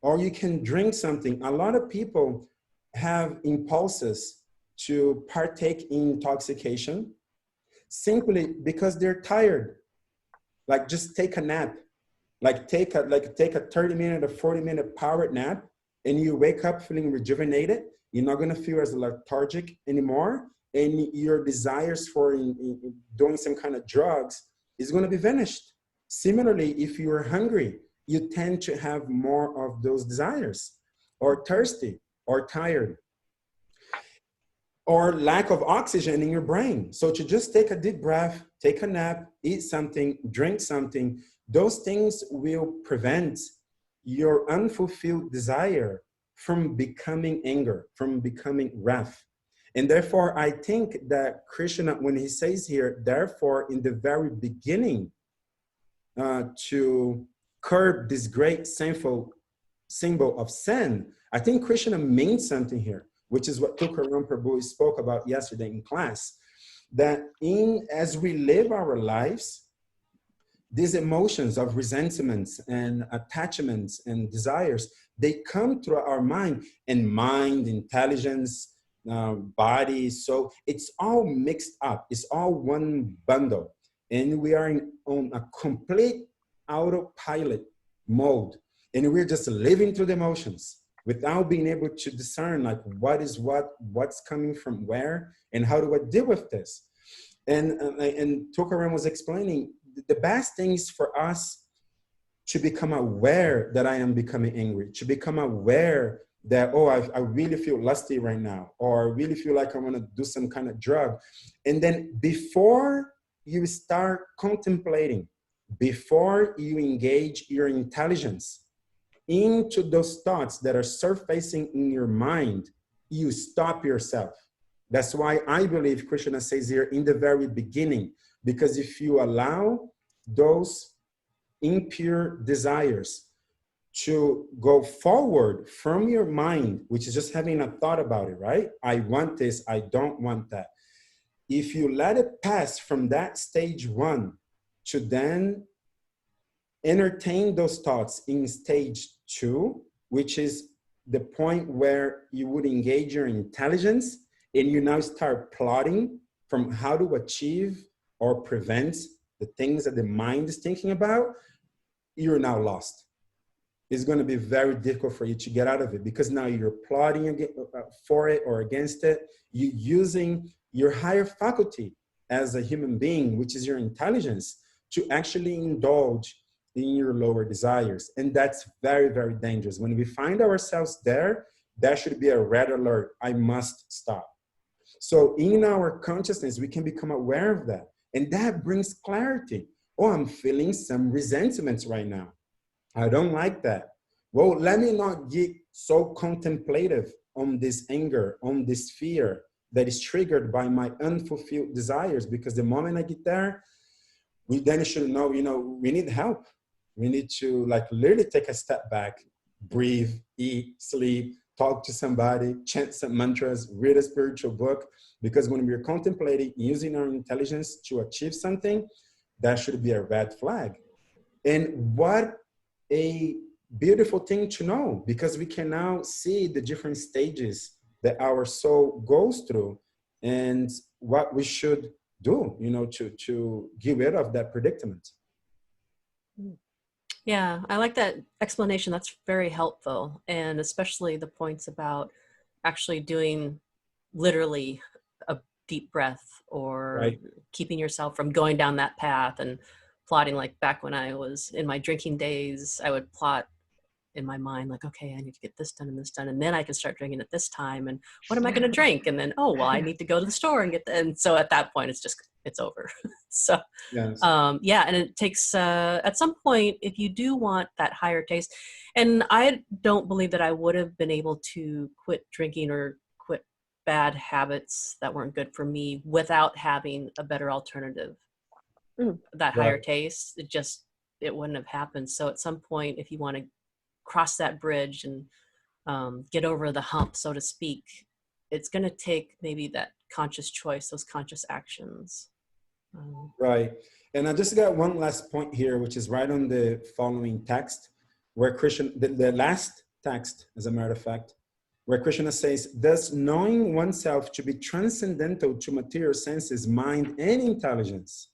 or you can drink something. A lot of people have impulses to partake in intoxication simply because they're tired. Like, just take a nap. Like take a 30-minute or 40-minute power nap, and you wake up feeling rejuvenated. You're not gonna feel as lethargic anymore, and your desires for doing some kind of drugs is gonna be vanished. Similarly, if you're hungry, you tend to have more of those desires, or thirsty, or tired, or lack of oxygen in your brain. So to just take a deep breath, take a nap, eat something, drink something, those things will prevent your unfulfilled desire from becoming anger, from becoming wrath. And therefore, I think that Krishna, when he says here, therefore, in the very beginning, to curb this great sinful symbol of sin, I think Krishna means something here, which is what Tukaram Prabhu spoke about yesterday in class, that as we live our lives, these emotions of resentments and attachments and desires, they come through our mind, and mind, intelligence, body, soul, it's all mixed up. It's all one bundle. And we are on a complete autopilot mode. And we're just living through the emotions without being able to discern like what is what's coming from where, and how do I deal with this? And Tukaram was explaining the best things for us to become aware that I am becoming angry, to become aware that, oh, I really feel lusty right now, or I really feel like I want to do some kind of drug. And then before you start contemplating, before you engage your intelligence into those thoughts that are surfacing in your mind, you stop yourself. That's why I believe Krishna says here in the very beginning, because if you allow those impure desires to go forward from your mind, which is just having a thought about it, right? I want this, I don't want that. If you let it pass from that stage one to then entertain those thoughts in stage two, which is the point where you would engage your intelligence and you now start plotting from how to achieve or prevent the things that the mind is thinking about, you're now lost. It's going to be very difficult for you to get out of it, because now you're plotting for it or against it. You're using your higher faculty as a human being, which is your intelligence, to actually indulge in your lower desires. And that's very, very dangerous. When we find ourselves there, that should be a red alert. I must stop. So in our consciousness, we can become aware of that. And that brings clarity. Oh, I'm feeling some resentments right now. I don't like that. Well, let me not get so contemplative on this anger, on this fear that is triggered by my unfulfilled desires, because the moment I get there, we then should know, we need help. We need to literally take a step back, breathe, eat, sleep, talk to somebody, chant some mantras, read a spiritual book, because when we're contemplating using our intelligence to achieve something, that should be a red flag. And what a beautiful thing to know, because we can now see the different stages that our soul goes through and what we should do, to get rid of that predicament. Yeah, I like that explanation. That's very helpful. And especially the points about actually doing literally a deep breath, or Right. keeping yourself from going down that path and plotting. Like back when I was in my drinking days, I would plot in my mind, like, okay, I need to get this done and this done, and then I can start drinking at this time. And what am I going to drink? And then, oh, well, I need to go to the store and get the, and so at that point, it's over. So, Yes. yeah, and it takes, at some point, if you do want that higher taste, and I don't believe that I would have been able to quit drinking or quit bad habits that weren't good for me without having a better alternative. That higher taste, it wouldn't have happened. So at some point, if you want to cross that bridge and get over the hump, so to speak, it's going to take maybe that conscious choice, those conscious actions. Right. And I just got one last point here, which is right on the following text, where Krishna, the last text, as a matter of fact, where Krishna says, thus knowing oneself to be transcendental to material senses, mind, and intelligence,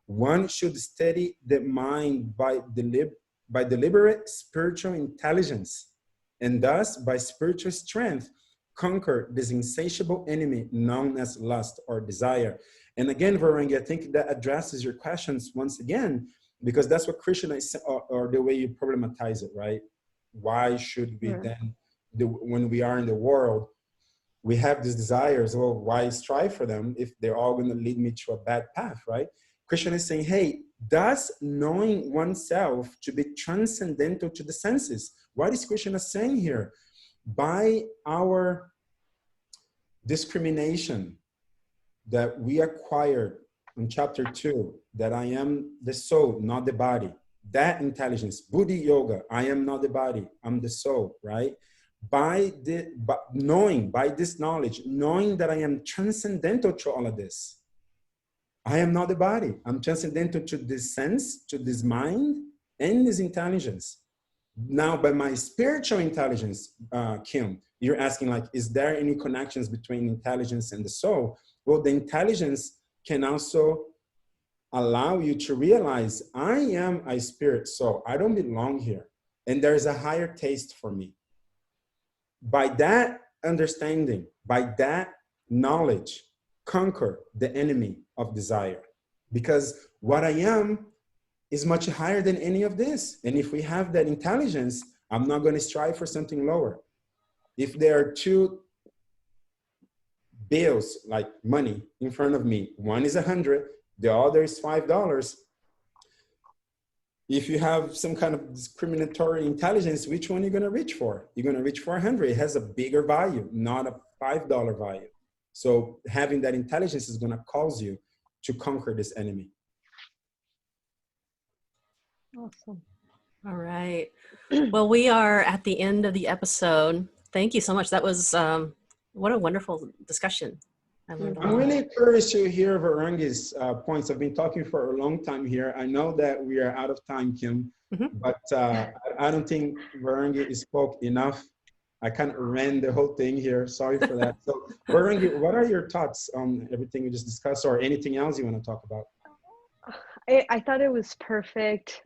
one should steady the mind by deliberate spiritual intelligence, and thus by spiritual strength conquer this insatiable enemy known as lust or desire. And again, Varangi, I think that addresses your questions once again, because that's what Krishna is, or the way you problematize it, right? Why should we then, when we are in the world, we have these desires, well, why strive for them if they're all going to lead me to a bad path, right? Krishna is saying, hey, does knowing oneself to be transcendental to the senses? What is Krishna saying here? By our discrimination that we acquired in chapter 2, that I am the soul, not the body, that intelligence, Buddhi Yoga, I am not the body, I'm the soul, right? By this knowledge, knowing that I am transcendental to all of this, I am not the body. I'm transcendental to this sense, to this mind, and this intelligence. Now, by my spiritual intelligence, Kim, you're asking, like, is there any connections between intelligence and the soul? Well, the intelligence can also allow you to realize I am a spirit soul. I don't belong here. And there's a higher taste for me. By that understanding, by that knowledge, conquer the enemy of desire, because what I am is much higher than any of this. And if we have that intelligence, I'm not going to strive for something lower. If there are two bills, like money, in front of me, one is 100, the other is $5. If you have some kind of discriminatory intelligence, which one are you going to reach for? You're going to reach for 100. It has a bigger value, not a $5 value. So having that intelligence is going to cause you to conquer this enemy. Awesome. All right. Well, we are at the end of the episode. Thank you so much. That was, what a wonderful discussion. I learned a lot. I'm really curious to hear Varangi's points. I've been talking for a long time here. I know that we are out of time, Kim, but I don't think Varangi spoke enough. I kind of ran the whole thing here. Sorry for that. So Varangi, what are your thoughts on everything we just discussed, or anything else you want to talk about? I thought it was perfect.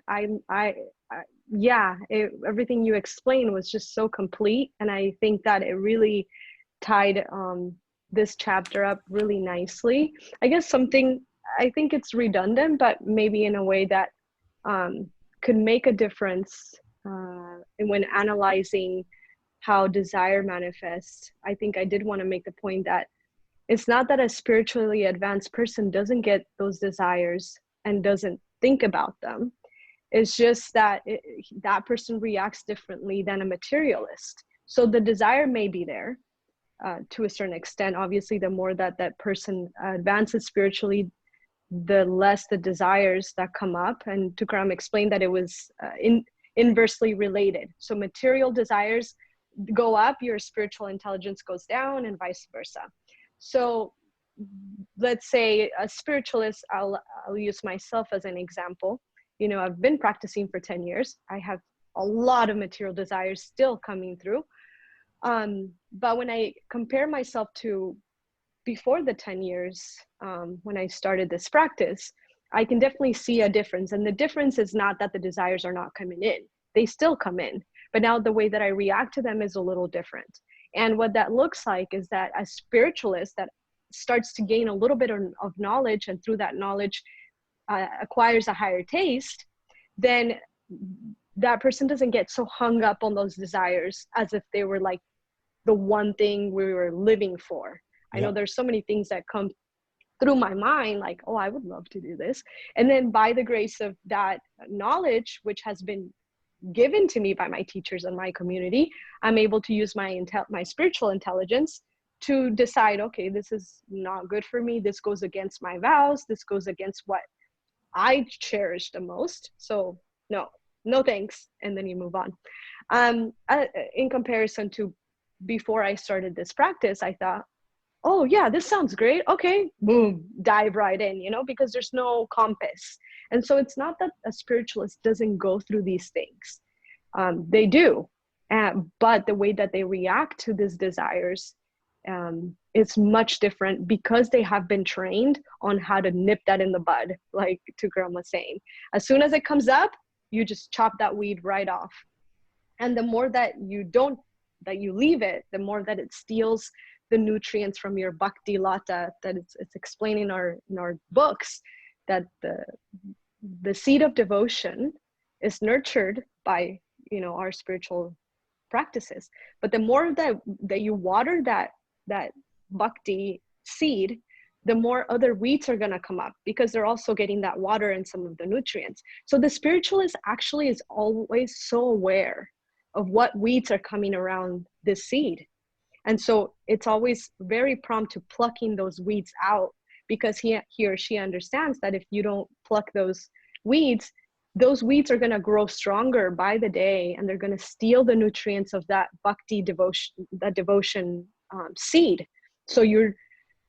Everything you explained was just so complete. And I think that it really tied this chapter up really nicely. I guess I think it's redundant, but maybe in a way that could make a difference when analyzing how desire manifests. I think I did want to make the point that it's not that a spiritually advanced person doesn't get those desires and doesn't think about them. It's just that that person reacts differently than a materialist. So the desire may be there to a certain extent. Obviously, the more that that person advances spiritually, the less the desires that come up. And Tukaram explained that it was inversely related. So material desires go up, your spiritual intelligence goes down, and vice versa. So let's say a spiritualist, I'll use myself as an example. You know, I've been practicing for 10 years. I have a lot of material desires still coming through. But when I compare myself to before the 10 years, when I started this practice, I can definitely see a difference. And the difference is not that the desires are not coming in. They still come in. But now the way that I react to them is a little different. And what that looks like is that a spiritualist that starts to gain a little bit of knowledge, and through that knowledge acquires a higher taste, then that person doesn't get so hung up on those desires as if they were like the one thing we were living for. I know there's so many things that come through my mind, like, oh, I would love to do this. And then by the grace of that knowledge, which has been given to me by my teachers and my community, I'm able to use my spiritual intelligence to decide, okay, this is not good for me. This goes against my vows. This goes against what I cherish the most. So no thanks. And then you move on. In comparison to before I started this practice, I thought, oh yeah, this sounds great. Okay, boom, dive right in, because there's no compass. And so it's not that a spiritualist doesn't go through these things. They do. But the way that they react to these desires is much different because they have been trained on how to nip that in the bud, like Tukram was saying. As soon as it comes up, you just chop that weed right off. And the more that you leave it, the more that it steals the nutrients from your bhakti lata, that it's explained in our books, that the seed of devotion is nurtured by our spiritual practices. But the more that you water that bhakti seed, the more other weeds are going to come up, because they're also getting that water and some of the nutrients. So the spiritualist actually is always so aware of what weeds are coming around this seed. And so it's always very prompt to plucking those weeds out, because he or she understands that if you don't pluck those weeds are going to grow stronger by the day, and they're going to steal the nutrients of that bhakti devotion seed. So your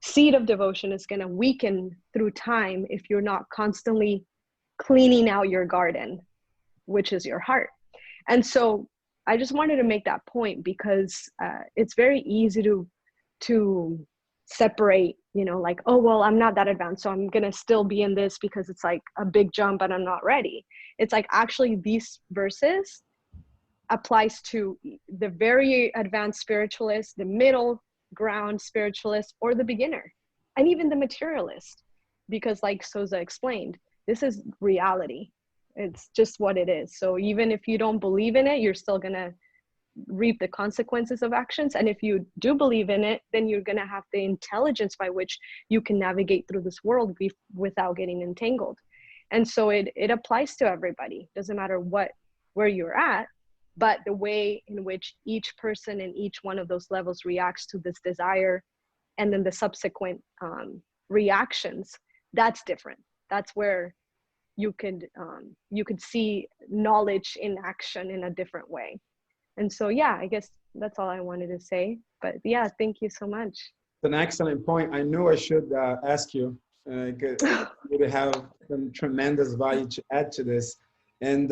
seed of devotion is going to weaken through time if you're not constantly cleaning out your garden, which is your heart. And so I just wanted to make that point, because it's very easy to separate, like, oh, well, I'm not that advanced, so I'm going to still be in this because it's like a big jump and I'm not ready. It's like, actually, these verses applies to the very advanced spiritualist, the middle ground spiritualist, or the beginner, and even the materialist, because like Sosa explained, this is reality. It's just what it is. So even if you don't believe in it, you're still going to reap the consequences of actions. And if you do believe in it, then you're going to have the intelligence by which you can navigate through this world without getting entangled. And so it applies to everybody. Doesn't matter where you're at, but the way in which each person in each one of those levels reacts to this desire, and then the subsequent reactions, that's different. That's where you could see knowledge in action in a different way. And so, yeah, I guess that's all I wanted to say. But yeah, thank you so much. It's an excellent point. I knew I should ask you, because you have some tremendous value to add to this. And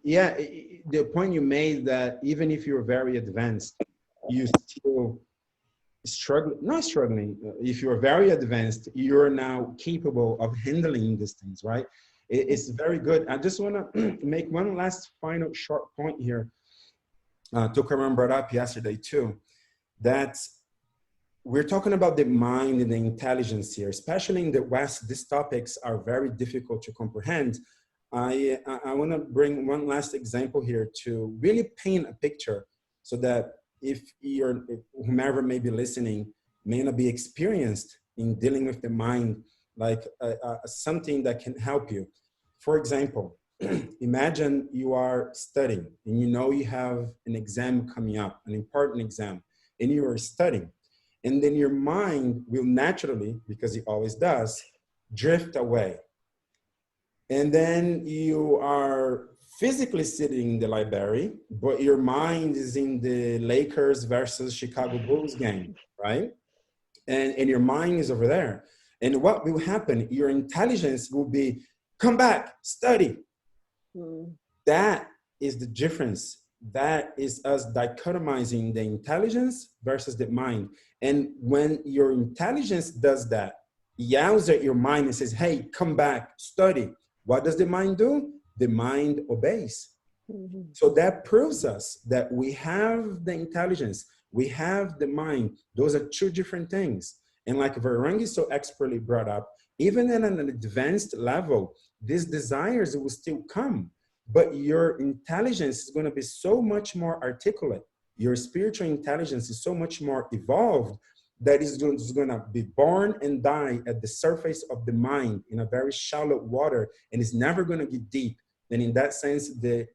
yeah, the point you made, that even if you're very advanced, you still not struggling. If you're very advanced, you're now capable of handling these things, right? It's very good. I just want to make one last final short point here. Tukaram brought up yesterday too, that we're talking about the mind and the intelligence here. Especially in the West, these topics are very difficult to comprehend. I want to bring one last example here to really paint a picture, so that if whomever may be listening may not be experienced in dealing with the mind, like something that can help you. For example, imagine you are studying and you have an exam coming up, an important exam, and you are studying. And then your mind will naturally, because it always does, drift away. And then you are physically sitting in the library, but your mind is in the Lakers versus Chicago Bulls game, right? And your mind is over there. And what will happen? Your intelligence will be, come back, study. That is the difference. That is us dichotomizing the intelligence versus the mind. And when your intelligence does that, yells at your mind and says, hey, come back, study. What does the mind do? The mind obeys. So that proves us that we have the intelligence, we have the mind. Those are two different things. And like Varangi so expertly brought up, even at an advanced level, these desires will still come. but your intelligence is going to be so much more articulate. Your spiritual intelligence is so much more evolved that is going to be born and die at the surface of the mind in a very shallow water, and it's never going to get deep. And in that sense, the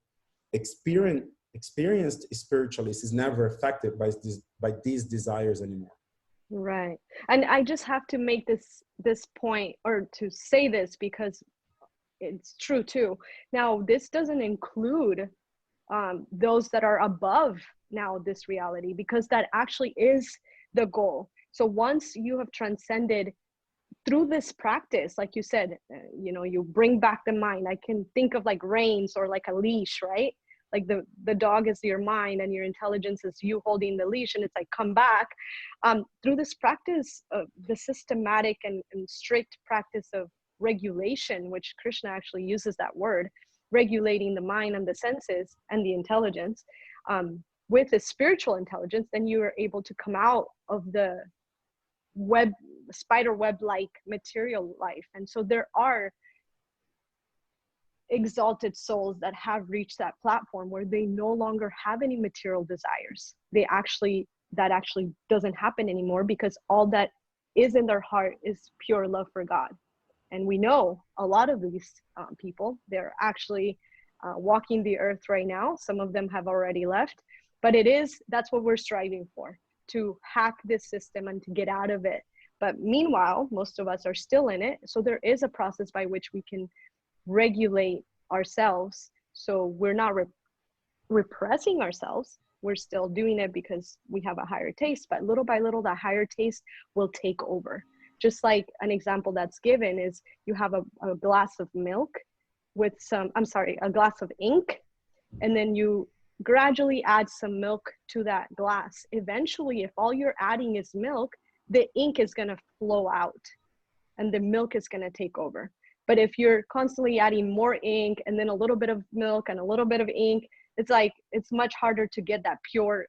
experienced spiritualist is never affected by these desires anymore. Right. And I just have to make this point, or to say this, because it's true too. Now, this doesn't include those that are above now this reality, because that actually is the goal. So once you have transcended through this practice, like you said, you bring back the mind. I can think of like reins or like a leash, right? Like the dog is your mind and your intelligence is you holding the leash, and it's like, come back. Through this practice of the systematic and strict practice of regulation, which Krishna actually uses that word, regulating the mind and the senses and the intelligence, with a spiritual intelligence, then you are able to come out of the spider web-like material life. And so there are exalted souls that have reached that platform where they no longer have any material desires. That actually doesn't happen anymore, because all that is in their heart is pure love for God. And we know a lot of these people, they're actually walking the earth right now. Some of them have already left, but that's what we're striving for, to hack this system and to get out of it. But meanwhile, most of us are still in it. So there is a process by which we can regulate ourselves. So we're not repressing ourselves. We're still doing it because we have a higher taste, but little by little, that higher taste will take over. Just like an example that's given is, you have a glass of milk with a glass of ink, and then you gradually add some milk to that glass. Eventually, if all you're adding is milk, the ink is going to flow out and the milk is going to take over. But if you're constantly adding more ink and then a little bit of milk and a little bit of ink, it's much harder to get that pure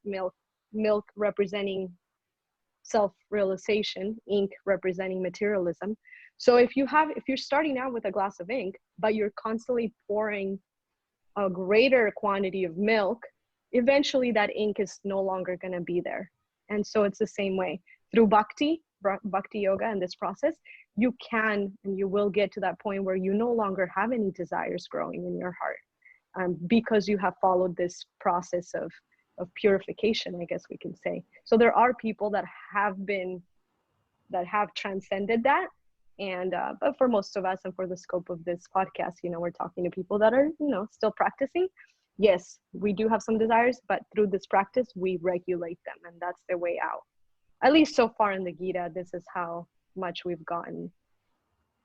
milk representing self-realization, ink representing materialism. So if you're starting out with a glass of ink, but you're constantly pouring a greater quantity of milk, eventually that ink is no longer going to be there. And so it's the same way through bhakti yoga and this process. You can and you will get to that point where you no longer have any desires growing in your heart, because you have followed this process of purification, I guess we can say. So there are people that have transcended that. And but for most of us, and for the scope of this podcast, we're talking to people that are still practicing. Yes, we do have some desires, but through this practice we regulate them, and that's the way out. At least so far in the Gita, this is how much we've gotten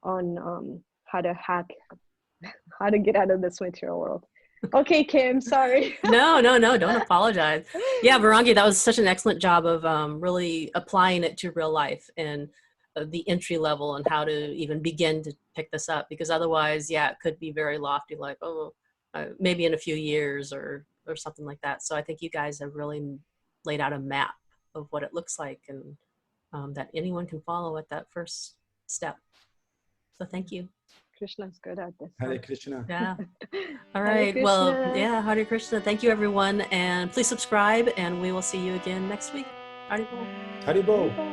on how to get out of this material world. Okay, Kim, sorry. No, don't apologize. Yeah, Varangi, that was such an excellent job of really applying it to real life and the entry level and how to even begin to pick this up, because otherwise, yeah, it could be very lofty, like, maybe in a few years or something like that. So I think you guys have really laid out a map of what it looks like, and that anyone can follow at that first step. So thank you. Krishna's good at this. Hare Krishna. Yeah. All right. Well, yeah, Hare Krishna. Thank you, everyone. And please subscribe, and we will see you again next week. Haribol. Haribol.